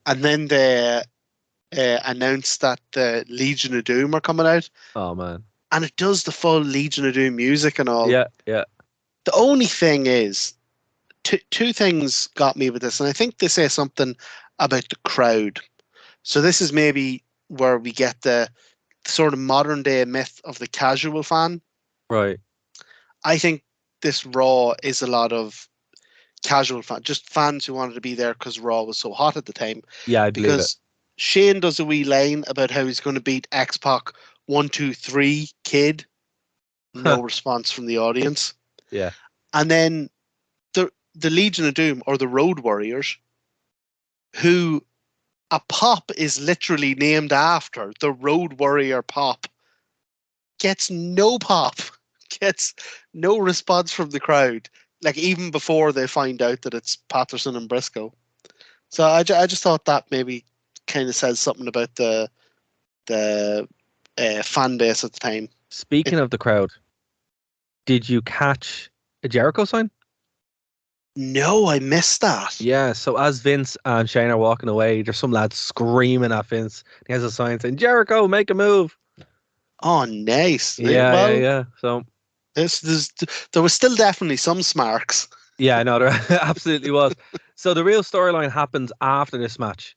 And then they announced that the Legion of Doom are coming out. Oh man! And it does the full Legion of Doom music and all. Yeah, yeah. The only thing is, two things got me with this, and I think they say something about the crowd. So this is maybe where we get the sort of modern day myth of the casual fan. Right. I think this Raw is a lot of casual fans, just fans who wanted to be there because Raw was so hot at the time. Yeah, I believe it. Shane does a wee line about how he's going to beat X-Pac 1, 2, 3 Kid. No response from the audience. Yeah. And then the Legion of Doom, or the Road Warriors, who a pop is literally named after, the Road Warrior pop, gets no pop. Gets no response from the crowd, like even before they find out that it's Patterson and Briscoe. So I just thought that maybe kind of says something about the fan base at the time. Speaking of the crowd, did you catch a Jericho sign? No, I missed that. Yeah, so as Vince and Shane are walking away, there's some lad screaming at Vince. He has a sign saying, "Jericho, make a move." Oh, nice. Yeah, yeah. So there was still definitely some smarks. Yeah, no, there absolutely was. So the real storyline happens after this match,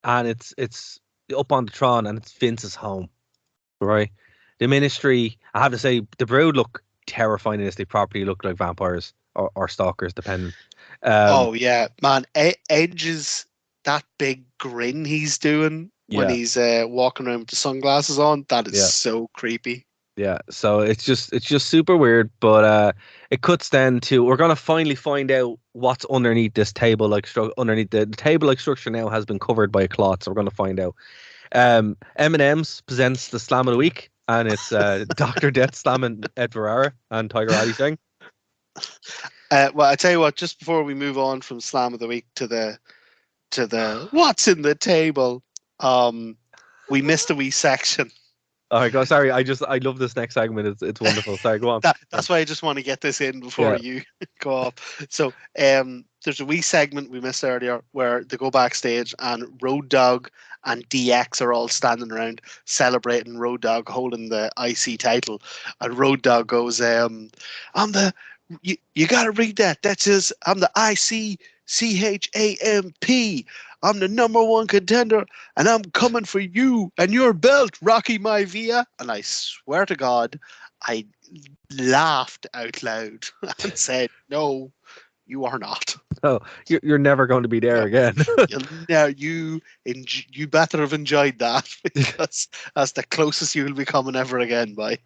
and it's up on the Tron, and it's Vince's home, right? The Ministry, I have to say, the Brood look terrifying in this. They properly look like vampires or stalkers, depending. Oh yeah, man! Edge's that big grin he's doing when he's walking around with the sunglasses on. That is so creepy. Yeah, so it's just super weird, but it cuts then to, we're gonna finally find out what's underneath this table like underneath the table like structure now has been covered by a cloth, so we're gonna find out. M&M's presents the Slam of the Week, and it's Dr. Death slamming Ed Ferrara and Tiger Ali saying. Well, I tell you what, just before we move on from Slam of the Week to the what's in the table, we missed a wee section. All right, go. Sorry, I love this next segment. It's wonderful. Sorry, go on. That's why I just want to get this in before you go off. So, there's a wee segment we missed earlier where they go backstage and Road Dogg and DX are all standing around celebrating Road Dogg holding the IC title, and Road Dogg goes, "I'm the you got to read that. That says I'm the ICCHAMP. I'm the #1 contender, and I'm coming for you and your belt, Rocky Maivia." And I swear to God, I laughed out loud and said, "No, you are not. Oh, you're never going to be there again." You better have enjoyed that, because that's the closest you'll be coming ever again, by.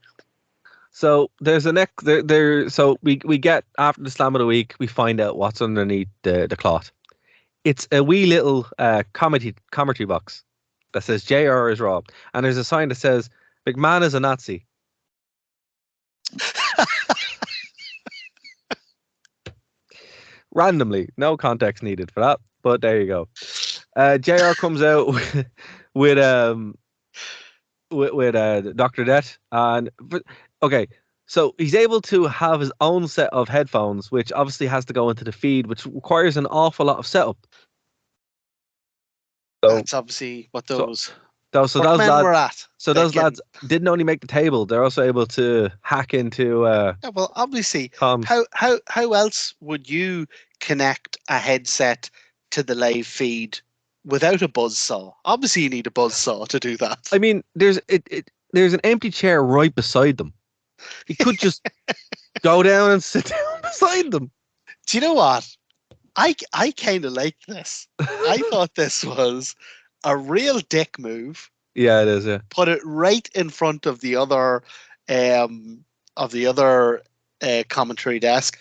So there's a neck there. So we get, after the Slam of the Week, we find out what's underneath the cloth. It's a wee little commentary box that says JR is Raw, and there's a sign that says McMahon is a Nazi. Randomly, no context needed for that, but there you go. JR comes out with Dr. Death, and okay, so he's able to have his own set of headphones, which obviously has to go into the feed, which requires an awful lot of setup. So, that's obviously what those those lads were at. So those lads didn't only make the table; they're also able to hack into. Well, obviously, comms. How else would you connect a headset to the live feed without a buzzsaw? Obviously, you need a buzzsaw to do that. I mean, there's an empty chair right beside them. He could just go down and sit down beside them. Do you know what? I kind of like this. I thought this was a real dick move. Yeah, it is. Yeah, put it right in front of the other commentary desk.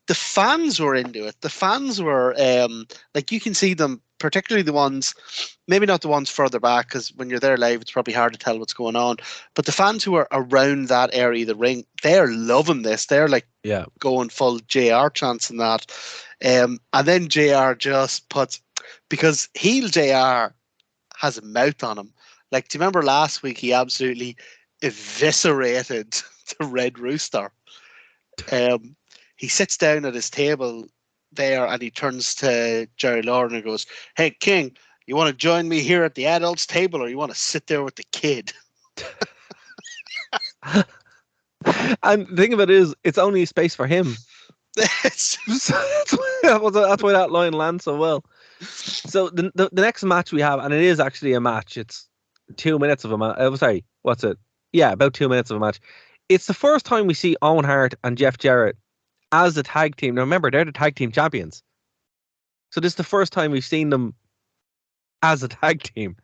The fans were into it. The fans were like, you can see them, particularly the ones, maybe not the ones further back, because when you're there live, it's probably hard to tell what's going on. But the fans who are around that area of the ring, they're loving this. They're like going full JR chants and that. And then JR just puts, because heel JR has a mouth on him. Like, do you remember last week he absolutely eviscerated the Red Rooster? He sits down at his table there and he turns to Jerry Lawler and goes, "Hey, King, you want to join me here at the adults table or you want to sit there with the kid?" And the thing of it is, it's only space for him. It's- That's why that line lands so well. So the next match we have, and it is actually a match. It's 2 minutes of a match. Sorry, what's it? Yeah, about 2 minutes of a match. It's the first time we see Owen Hart and Jeff Jarrett as the tag team. Now remember, they're the tag team champions. So this is the first time we've seen them as a tag team.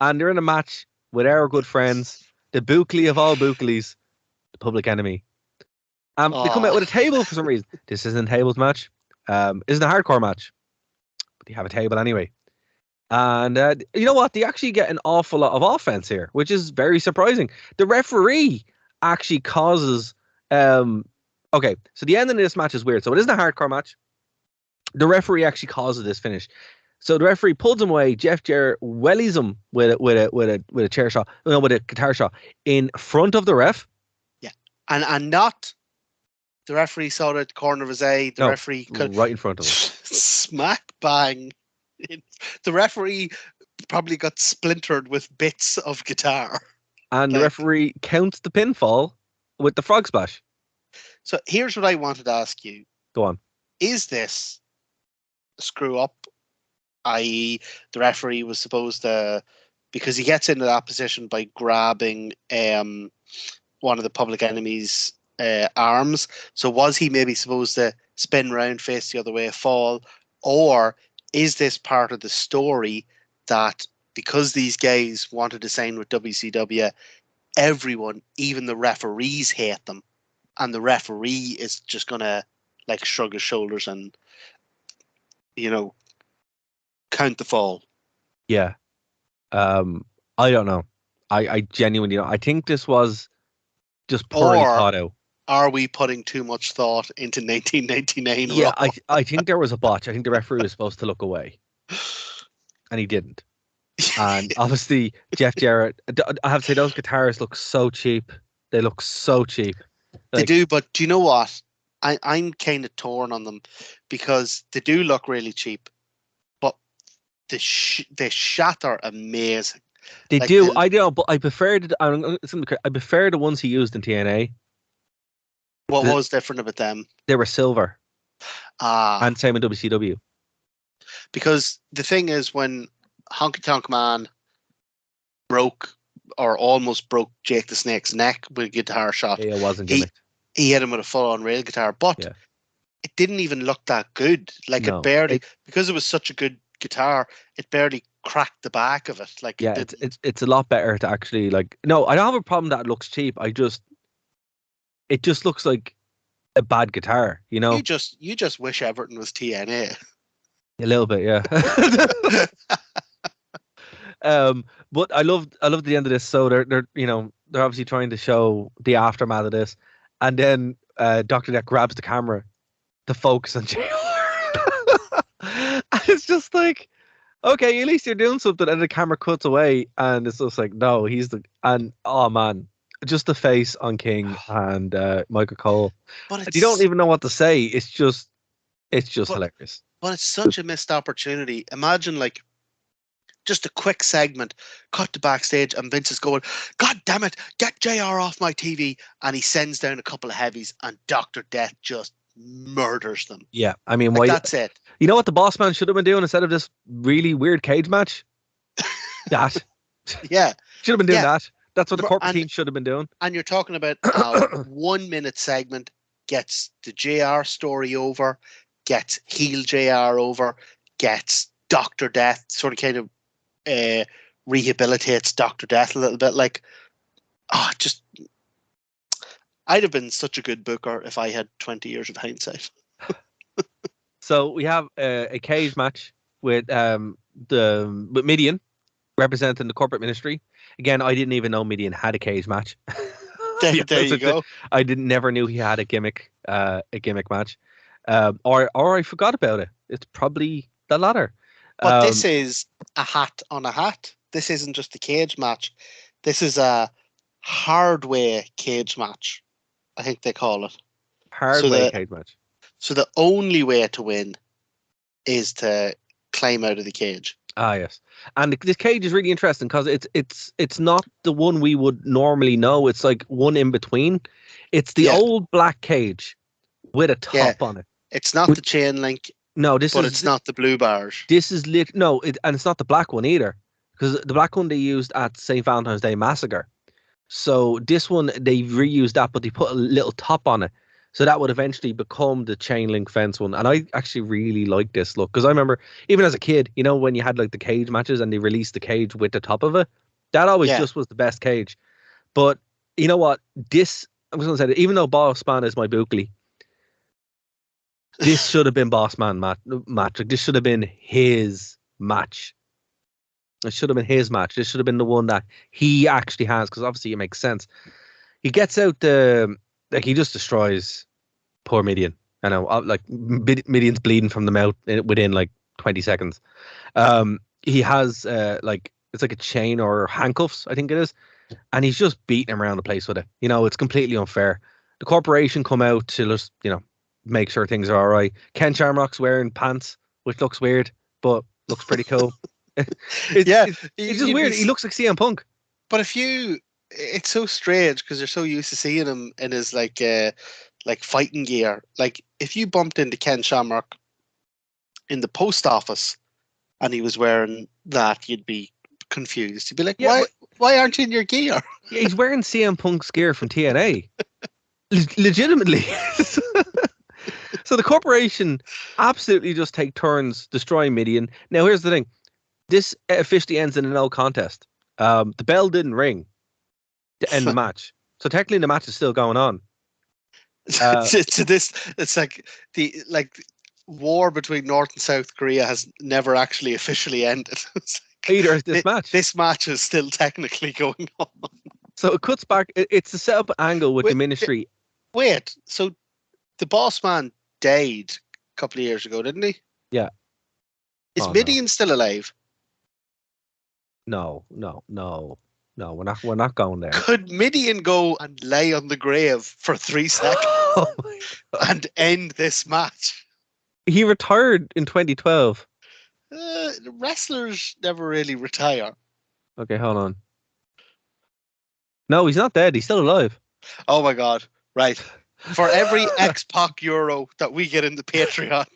And they're in a match with our good friends, the Buckley of all Buckleys, the Public Enemy. They come out with a table for some reason. This isn't a tables match. Isn't a hardcore match. But they have a table anyway. And you know what? They actually get an awful lot of offense here, which is very surprising. The referee actually causes... okay, so the ending of this match is weird. So it isn't a hardcore match. The referee actually causes this finish. So the referee pulls him away. Jeff Jarrett wellies him with a chair shot, no, with a guitar shot in front of the ref. Yeah, and not the referee saw it at the corner of his eye. The referee could right in front of him. Smack bang. The referee probably got splintered with bits of guitar. And the referee counts the pinfall with the frog splash. So here's what I wanted to ask you. Go on. Is this a screw up? I.e., the referee was supposed to, because he gets into that position by grabbing one of the Public Enemy's arms. So was he maybe supposed to spin round, face the other way, fall? Or is this part of the story that because these guys wanted to sign with WCW, everyone, even the referees, hate them, and the referee is just gonna like shrug his shoulders and, you know, count the fall? Yeah. I don't know. I genuinely don't. I think this was just poorly thought out. Are we putting too much thought into 1999? Yeah, I think there was a botch. I think the referee was supposed to look away, and he didn't. And obviously, Jeff Jarrett, I have to say, those guitars look so cheap. They look so cheap. They do, but do you know what? I'm kind of torn on them because they do look really cheap, but they shatter amazing. They do. I know, but I prefer the ones he used in TNA. What was different about them? They were silver. And same in WCW. Because the thing is, when Honky Tonk Man broke or almost broke Jake the Snake's neck with a guitar shot, Yeah, it wasn't gimmicked. He hit him with a full-on rail guitar, but it didn't even look that good. Like it barely, because it was such a good guitar, it barely cracked the back of it. Like it's a lot better to actually like. No, I don't have a problem that it looks cheap. It just looks like a bad guitar, you know. You just wish Everton was TNA. A little bit, yeah. But I love the end of this. So they're obviously trying to show the aftermath of this, and then Dr. Death grabs the camera to focus on JR. And it's just like, okay, at least you're doing something, and the camera cuts away, and it's just like, no, oh man, just the face on King and Michael Cole. But you don't even know what to say. It's just hilarious. But it's such a missed opportunity. Imagine like just a quick segment, cut to backstage, and Vince is going, "God damn it, get JR off my TV," and he sends down a couple of heavies, and Dr. Death just murders them. Yeah, I mean, like, that's it. You know what the Boss Man should have been doing instead of this really weird cage match? That. Yeah. Should have been doing that. That's what the corporate team should have been doing. And you're talking about a 1 minute segment, gets the JR story over, gets heel JR over, gets Dr. Death, sort of kind of rehabilitates Dr. Death a little bit. Like, I'd have been such a good booker if I had 20 years of hindsight. So we have a cage match with Midian representing the corporate ministry. Again, I didn't even know Midian had a cage match. There you go. I never knew he had a gimmick match, or I forgot about it. It's probably the latter. But this is a hat on a hat. this isn't just a cage match. This is a hard way cage match, I think they call it. Hard way cage match. So the only way to win is to climb out of the cage. Ah, yes. And this cage is really interesting because it's not the one we would normally know. It's like one in between. It's the old black cage with a top on it. It's not the chain link. No, but it's not the blue bars. This is and it's not the black one either, because the black one they used at St. Valentine's Day Massacre. So this one they reused that, but they put a little top on it, so that would eventually become the chain link fence one. And I actually really like this look, because I remember even as a kid, you know, when you had like the cage matches and they released the cage with the top of it, that always just was the best cage. But you know what? I'm just gonna say that even though Boss Man is my bookly, this should have been Boss Man match. Like, this should have been his match. It should have been his match. This should have been the one that he actually has, because obviously it makes sense. He gets out he just destroys poor Midian. I know, like Midian's bleeding from the mouth within like 20 seconds. He has it's like a chain or handcuffs, I think it is, and he's just beating him around the place with it. You know, it's completely unfair. The corporation come out to just, you know, make sure things are all right. Ken Shamrock's wearing pants, which looks weird, but looks pretty cool. It's just weird. He looks like CM Punk. But it's so strange because you're so used to seeing him in his like fighting gear. Like if you bumped into Ken Shamrock in the post office and he was wearing that, you'd be confused. You'd be like, why aren't you in your gear? Yeah, he's wearing CM Punk's gear from TNA. Legitimately. So the corporation absolutely just take turns destroying Midian. Now, here's the thing. This officially ends in a no contest. The bell didn't ring to end the match. So technically the match is still going on. It's like the war between North and South Korea has never actually officially ended. Either is this match. This match is still technically going on. So it cuts back. It's the setup angle with the ministry. Wait, so the boss man died a couple of years ago, didn't he? Yeah. Is Midian still alive? No. We're not going there. Could Midian go and lay on the grave for 3 seconds and end this match? He retired in 2012. Wrestlers never really retire. Okay, hold on. No, he's not dead. He's still alive. Oh my God! Right. For every X-Pac euro that we get in the Patreon,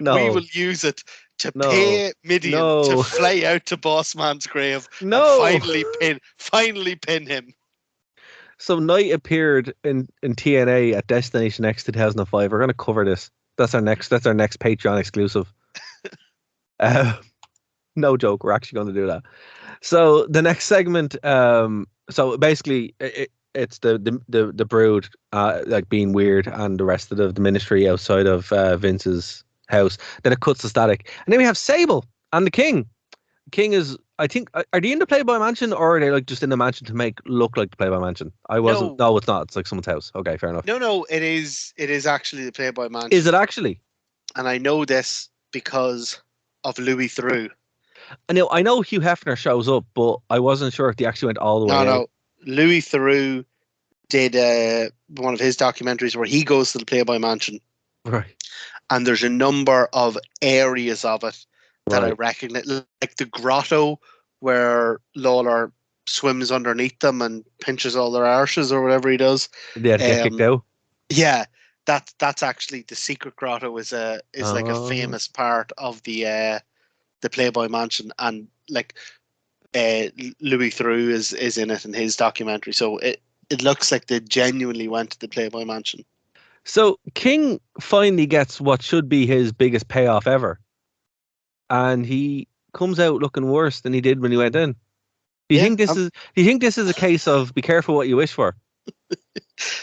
we will use it to pay Midian to fly out to Boss Man's grave and finally pin him. So Knight appeared in TNA at Destination X 2005. We're going to cover this. That's our next Patreon exclusive. No joke. We're actually going to do that. So the next segment. So basically, it's the Brood like being weird and the rest of the ministry outside of Vince's house. Then it cuts to static, and then we have Sable and the King. King is, I think, are they in the Playboy Mansion, or are they like just in the mansion to make look like the Playboy Mansion? No, it's not. It's like someone's house. Okay, fair enough. No, it is actually the Playboy Mansion. Is it actually? And I know this because of Louis Theroux. I know Hugh Hefner shows up, but I wasn't sure if they actually went all the way out. No. Louis Theroux did one of his documentaries where he goes to the Playboy Mansion. Right. And there's a number of areas of it that I recognize, like the grotto where Lawler swims underneath them and pinches all their arses or whatever he does. Yeah, get kicked out. Yeah, that's actually the secret grotto is like a famous part of the Playboy Mansion, and like Louis Theroux is in it in his documentary. So it looks like they genuinely went to the Playboy Mansion. So King finally gets what should be his biggest payoff ever, and he comes out looking worse than he did when he went in. Do you think this is a case of be careful what you wish for?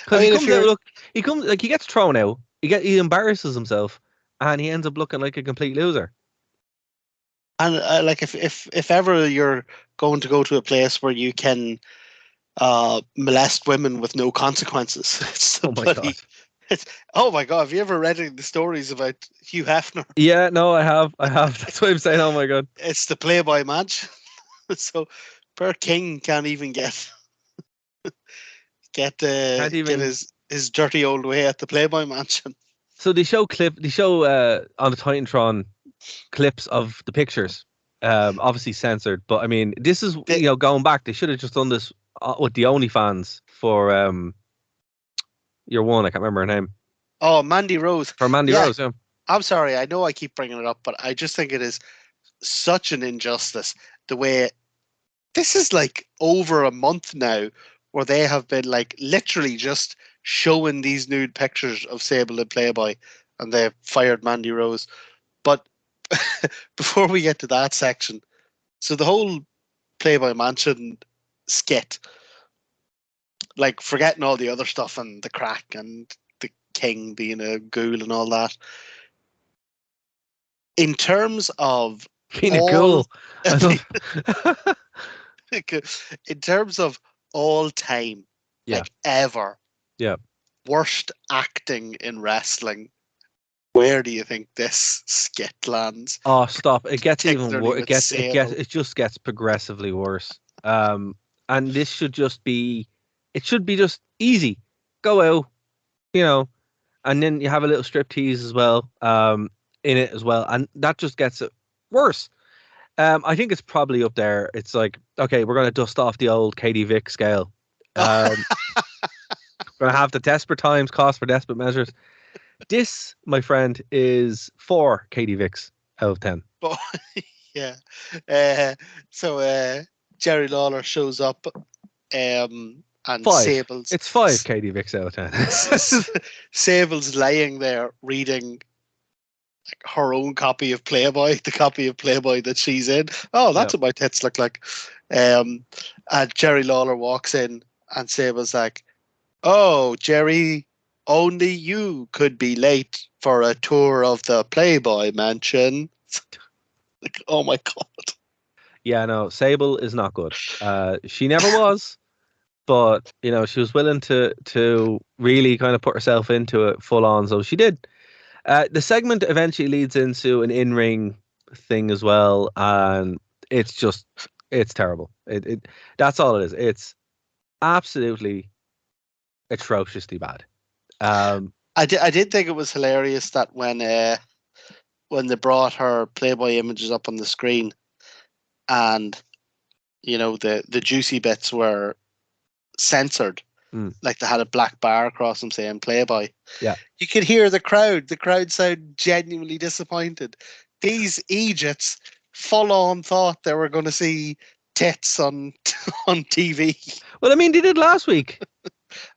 Because he gets thrown out, he embarrasses himself, and he ends up looking like a complete loser. And like if ever you're going to go to a place where you can molest women with no consequences, it's God. Oh my God! Have you ever read any of the stories about Hugh Hefner? Yeah, no, I have. That's why I'm saying, oh my God. It's the Playboy Mansion. So Per King can't even get his dirty old way at the Playboy Mansion. So they show on the Titantron clips of the pictures, obviously censored. But I mean, this is going back. They should have just done this with the OnlyFans for your one. I can't remember her name. Oh, Mandy Rose. For Mandy Rose, yeah. I'm sorry. I know I keep bringing it up, but I just think it is such an injustice the way this is like over a month now where they have been like literally just showing these nude pictures of Sable and Playboy, and they fired Mandy Rose. But before we get to that section, so the whole Playboy Mansion skit, like forgetting all the other stuff and the crack and the king being a ghoul and all that, in terms of being a ghoul, in terms of all time, like ever, worst acting in wrestling, where do you think this skit lands? Oh, stop! It gets even worse. It just gets progressively worse. And this should just be, it should be just easy. Go out, and then you have a little striptease as well, in it as well, and that just gets it worse. I think it's probably up there. It's like, okay, we're going to dust off the old Katie Vick scale. We're going to have the desperate times cost for desperate measures. This, my friend, is 4 Katie Vicks out of 10. Yeah. So Jerry Lawler shows up, and 5. Sable's... It's 5 Katie Vicks out of 10. Sable's laying there reading her own copy of Playboy, the copy of Playboy that she's in. Oh, that's what my tits look like. And Jerry Lawler walks in and Sable's like, oh, Jerry, only you could be late for a tour of the Playboy Mansion. Like, oh my God. Yeah, no, Sable is not good. She never was, but she was willing to really kind of put herself into it full on, so she did. The segment eventually leads into an in-ring thing as well, and it's terrible. That's all it is. It's absolutely atrociously bad. I did think it was hilarious that when they brought her Playboy images up on the screen, and the juicy bits were censored. Like they had a black bar across them saying Playboy. Yeah. You could hear the crowd. The crowd sound genuinely disappointed. These Egypts full on thought they were going to see tits on TV. Well, I mean, they did last week.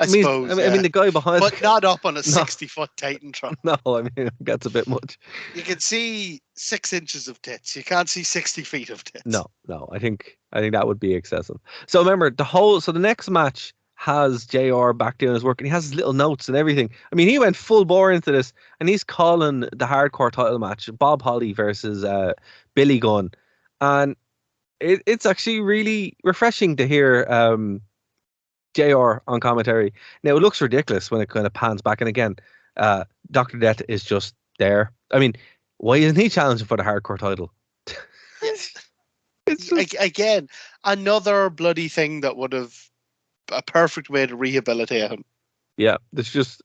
I suppose. I mean, the guy behind... But not up on a 60-foot Titantron. No, I mean, that's a bit much. You can see 6 inches of tits. You can't see 60 feet of tits. No. I think that would be excessive. So remember, the next match has JR back doing his work, and he has his little notes and everything. I mean, he went full bore into this, and he's calling the hardcore title match Bob Holly versus Billy Gunn, and it's actually really refreshing to hear JR on commentary. Now, it looks ridiculous when it kind of pans back, and again, Dr. Death is just there. I mean, why isn't he challenging for the hardcore title? It's just... Again, another bloody thing that would have a perfect way to rehabilitate him. Yeah, there's just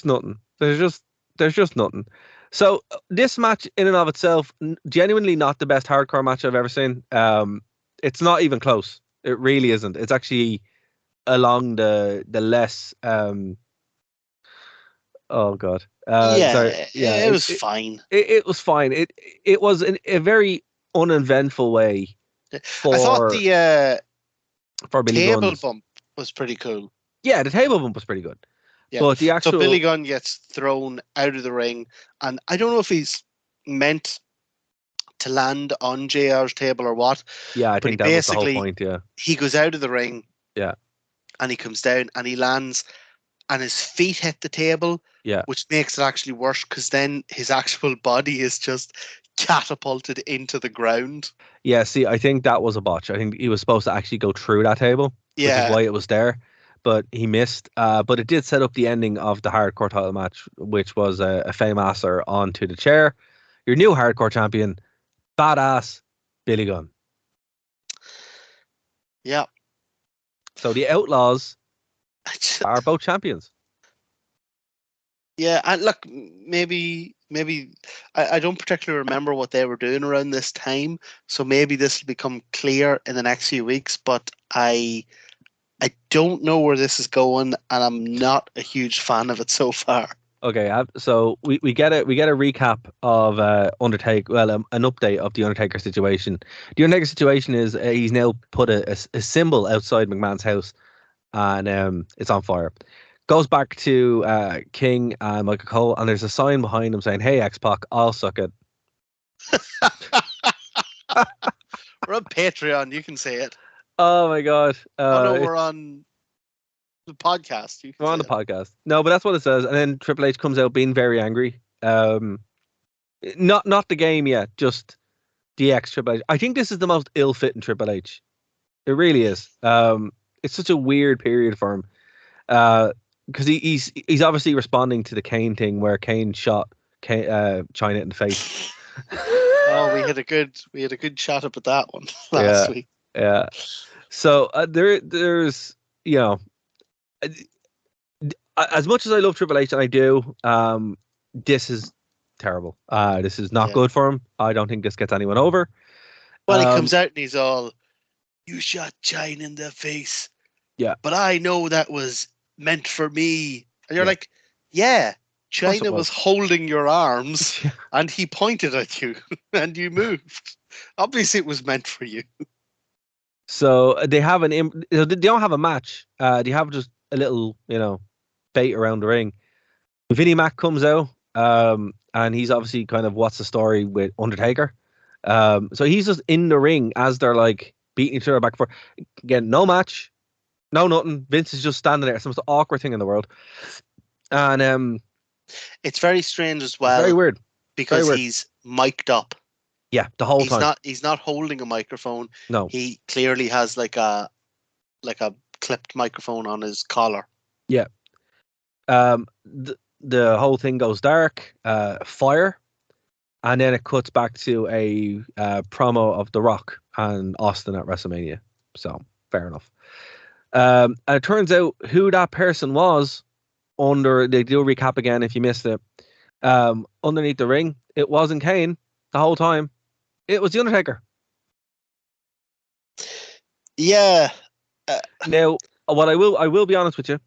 nothing. There's just nothing. So this match in and of itself, genuinely not the best hardcore match I've ever seen. It's not even close. It really isn't. It's actually along the less oh god. It was fine. It was fine. It was in a very uneventful way. I thought the table bump was pretty cool. Yeah, the table bump was pretty good. Yeah. But the actual... So Billy Gunn gets thrown out of the ring, and I don't know if he's meant to land on JR's table or what. Yeah, I think that was the whole point, yeah. He goes out of the ring. Yeah. And he comes down and he lands and his feet hit the table. Yeah. Which makes it actually worse because then his actual body is just catapulted into the ground. Yeah, see, I think that was a botch. I think he was supposed to actually go through that table. Yeah. Which is why it was there. But he missed. But it did set up the ending of the hardcore title match, which was a Faymaster onto the chair. Your new hardcore champion, badass Billy Gunn. Yeah. So the Outlaws are both champions. Yeah, and look, maybe I don't particularly remember what they were doing around this time, so maybe this will become clear in the next few weeks. But I don't know where this is going, and I'm not a huge fan of it so far. Okay, so we get a recap of Undertaker. Well, an update of the Undertaker situation. The Undertaker situation is he's now put a symbol outside McMahon's house, and it's on fire. Goes back to King and Michael Cole, and there's a sign behind him saying, "Hey, X-Pac, I'll suck it." We're on Patreon. You can say it. Oh my god! No, we're on the podcast. We're on the podcast. No, but that's what it says. And then Triple H comes out being very angry. Not the game yet, just DX Triple H. I think this is the most ill-fitting Triple H. It really is. It's such a weird period for him. Because he's obviously responding to the Kane thing where Kane shot China in the face. Oh, we had a good chat about that one last week. Yeah. So there's as much as I love Triple H, and I do, this is terrible. This is not good for him. I don't think this gets anyone over. Well, he comes out and he's all, "You shot China in the face." Yeah. But I know that was meant for me. And you're like, yeah, China was holding your arms and he pointed at you and you moved. Obviously it was meant for you. So they have they don't have a match. They have just a little, bait around the ring. Vinnie Mac comes out, and he's obviously kind of what's the story with Undertaker. So he's just in the ring as they're like beating each other back and forth. Again, no match. No, nothing. Vince is just standing there. It's the most awkward thing in the world. And it's very strange as well. Very weird. Because he's mic'd up. Yeah, the whole time. He's not holding a microphone. No. He clearly has like a clipped microphone on his collar. Yeah. The whole thing goes dark, fire, and then it cuts back to a promo of The Rock and Austin at WrestleMania. So, fair enough. And it turns out who that person was they do a recap again if you missed it. Underneath the ring, it wasn't Kane the whole time. It was The Undertaker. Yeah. Now, what I will be honest with you.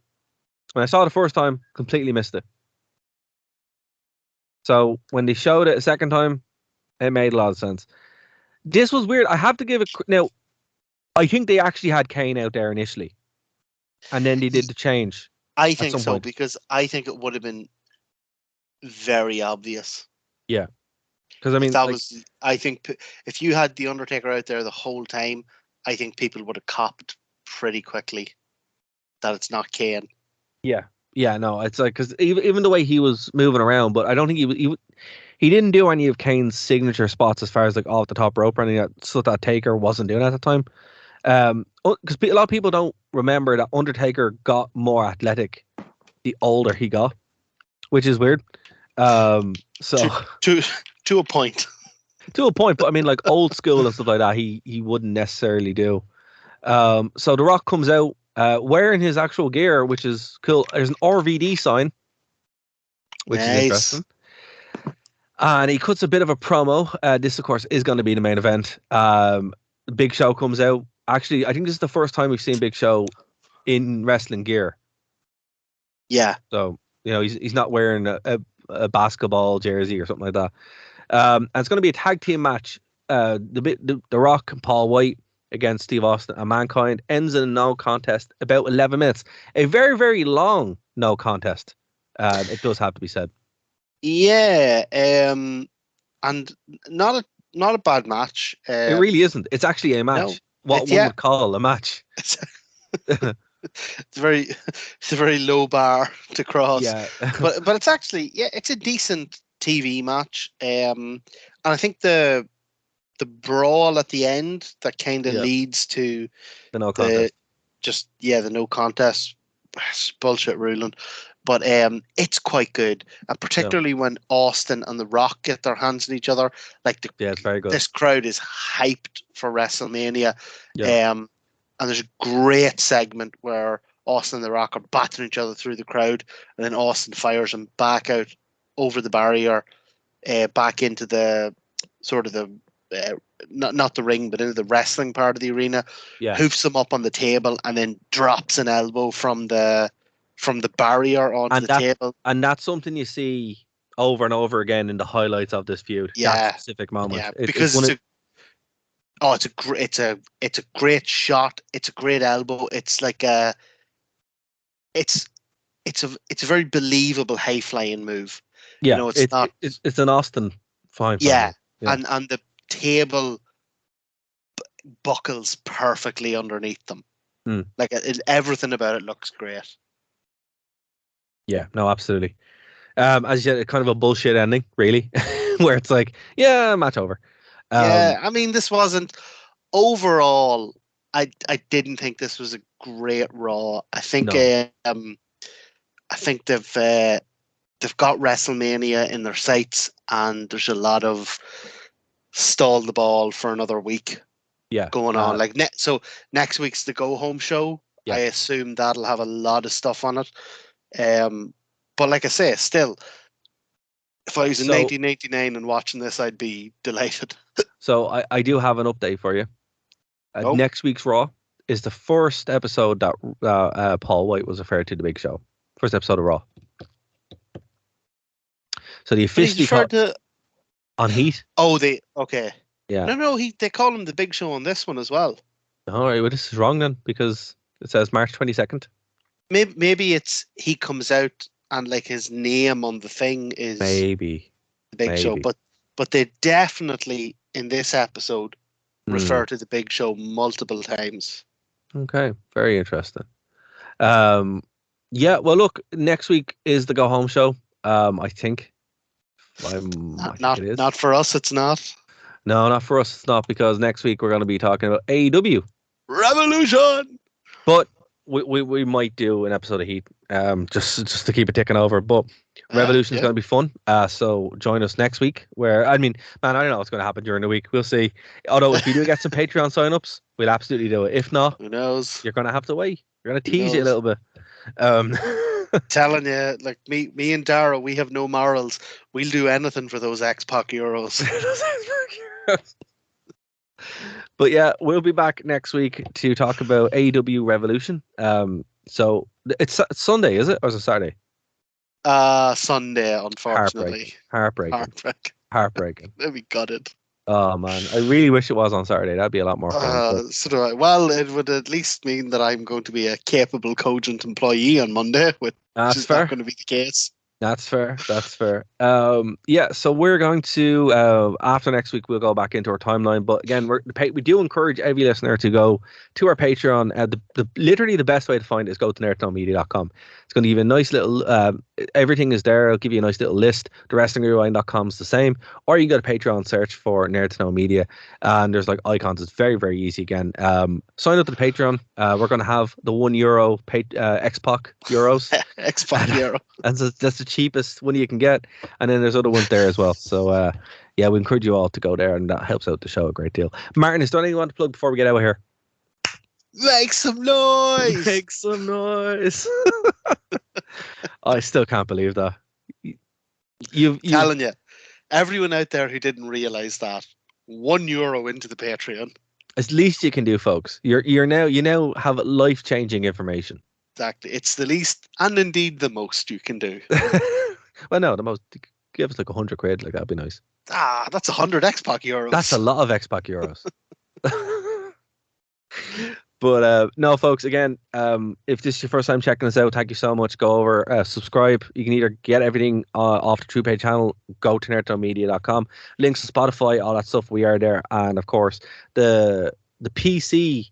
When I saw it the first time, completely missed it. So when they showed it a second time, it made a lot of sense. This was weird. I have to give it now. I think they actually had Kane out there initially, and then they did the change. I think so because I think it would have been very obvious. Yeah, because I mean, I think if you had the Undertaker out there the whole time, I think people would have copped pretty quickly that it's not Kane. Yeah, no, it's like because even the way he was moving around, but I don't think he didn't do any of Kane's signature spots as far as like off the top rope or anything that Taker wasn't doing at the time. Because a lot of people don't remember that Undertaker got more athletic the older he got, which is weird. So to a point. To a point, but I mean, like old school and stuff like that, he wouldn't necessarily do. So The Rock comes out wearing his actual gear, which is cool. There's an RVD sign, which is interesting. And he cuts a bit of a promo. This, of course, is going to be the main event. Big Show comes out. Actually, I think this is the first time we've seen Big Show in wrestling gear. Yeah. So, he's not wearing a basketball jersey or something like that. And it's going to be a tag team match. The Rock and Paul White against Steve Austin and Mankind ends in a no contest, about 11 minutes. A very, very long no contest. It does have to be said. Yeah, and not a bad match. It really isn't. It's actually a match. No, what one would call a match. It's a very low bar to cross. Yeah, but it's actually it's a decent TV match. And I think the brawl at the end that kind of leads to the no contest. The no contest. It's bullshit ruling. But it's quite good, and particularly when Austin and The Rock get their hands on each other. Like it's very good. This crowd is hyped for WrestleMania. and there's a great segment where Austin and The Rock are battering each other through the crowd, and then Austin fires him back out over the barrier, back into the sort of the not the ring, but into the wrestling part of the arena. Yeah. Hoofs him up on the table, and then drops an elbow from the barrier onto the table. And that's something you see over and over again in the highlights of this feud. Yeah, that specific moment. Yeah, because it's a great shot. It's a great elbow. It's like it's a very believable high flying move. Yeah, you know, it's not. It's an Austin fine. Yeah, and the table buckles perfectly underneath them. Like everything about it looks great. Yeah, no, absolutely. As you said, kind of a bullshit ending, really, where it's like, yeah, match over. Yeah, I mean, this wasn't overall. I didn't think this was a great Raw. I think they've got WrestleMania in their sights, and there's a lot of stall the ball for another week. Yeah, going on. Like so next week's the go home show. Yeah. I assume that'll have a lot of stuff on it. But like I say, still, if I was in 1989 and watching this, I'd be delighted. So I do have an update for you. Next week's Raw is the first episode that Paul White was referred to the Big Show. First episode of Raw. So the officially on Heat. Oh, okay. Yeah. No, they call him the Big Show on this one as well. All right, well, this is wrong then, because it says March 22nd. Maybe it's he comes out and like his name on the thing is maybe the Big Show, but they definitely in this episode refer to the Big Show multiple times. Okay, very interesting. Yeah, well, look, next week is the go home show. I think. Not for us. It's not. No, not for us. It's not, because next week we're going to be talking about AEW Revolution. But we might do an episode of Heat, just to keep it ticking over. But Revolution is going to be fun. So join us next week. Where I don't know what's going to happen during the week. We'll see. Although if we do get some Patreon signups, we'll absolutely do it. If not, who knows? You're going to have to wait. We're going to tease you a little bit. Telling you, like me and Dara, we have no morals. We'll do anything for those X-Pac euros. But yeah, we'll be back next week to talk about AEW Revolution. So it's Sunday, is it, or is it Saturday? Sunday, unfortunately. Heartbreaking. Let me got it. Oh man, I really wish it was on Saturday. That'd be a lot more fun. So do I. Well, it would at least mean that I'm going to be a capable, cogent employee on Monday, which is not going to be the case. That's fair. Yeah, so we're going to after next week we'll go back into our timeline. But again, we do encourage every listener to go to our Patreon. Literally the best way to find it is go to nerdtoknowmedia.com. It's going to give you a nice little everything is there. It'll give you a nice little list. TheWrestlingRewind.com is the same. Or you can go to Patreon, search for Nerd to Know Media, and there's like icons. It's very, very easy again. Sign up to the Patreon. We're going to have the €1 X-Pac euros. X-Pac euro. And so that's the cheapest one you can get. And then there's other ones there as well. So yeah, we encourage you all to go there, and that helps out the show a great deal. Martin, is there anything you want to plug before we get out of here? Make some noise! Make some noise! I still can't believe that. You've telling you, everyone out there who didn't realize that, €1 into the Patreon. It's least you can do, folks. You now have life-changing information. Exactly. It's the least, and indeed the most you can do. Well, no, the most. Give us like £100. Like, that'd be nice. That's 100 X-Pac euros. That's a lot of X-Pac euros. But no, folks, again, if this is your first time checking us out, thank you so much. Go over, subscribe. You can either get everything off the TruePage channel, go to nerdtoknowmedia.com. Links to Spotify, all that stuff, we are there. And of course, the PC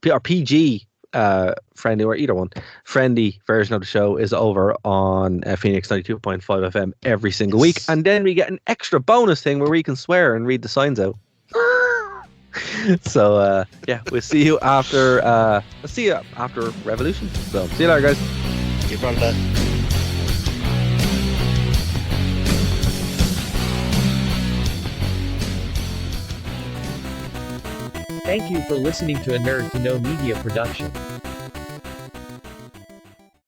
or PG friendly, or either one, friendly version of the show is over on Phoenix 92.5 FM every single week. And then we get an extra bonus thing where we can swear and read the signs out. So yeah, we'll see you after Revolution. So see you later, guys. Keep on that. Thank you for listening to a Nerd to Know Media production.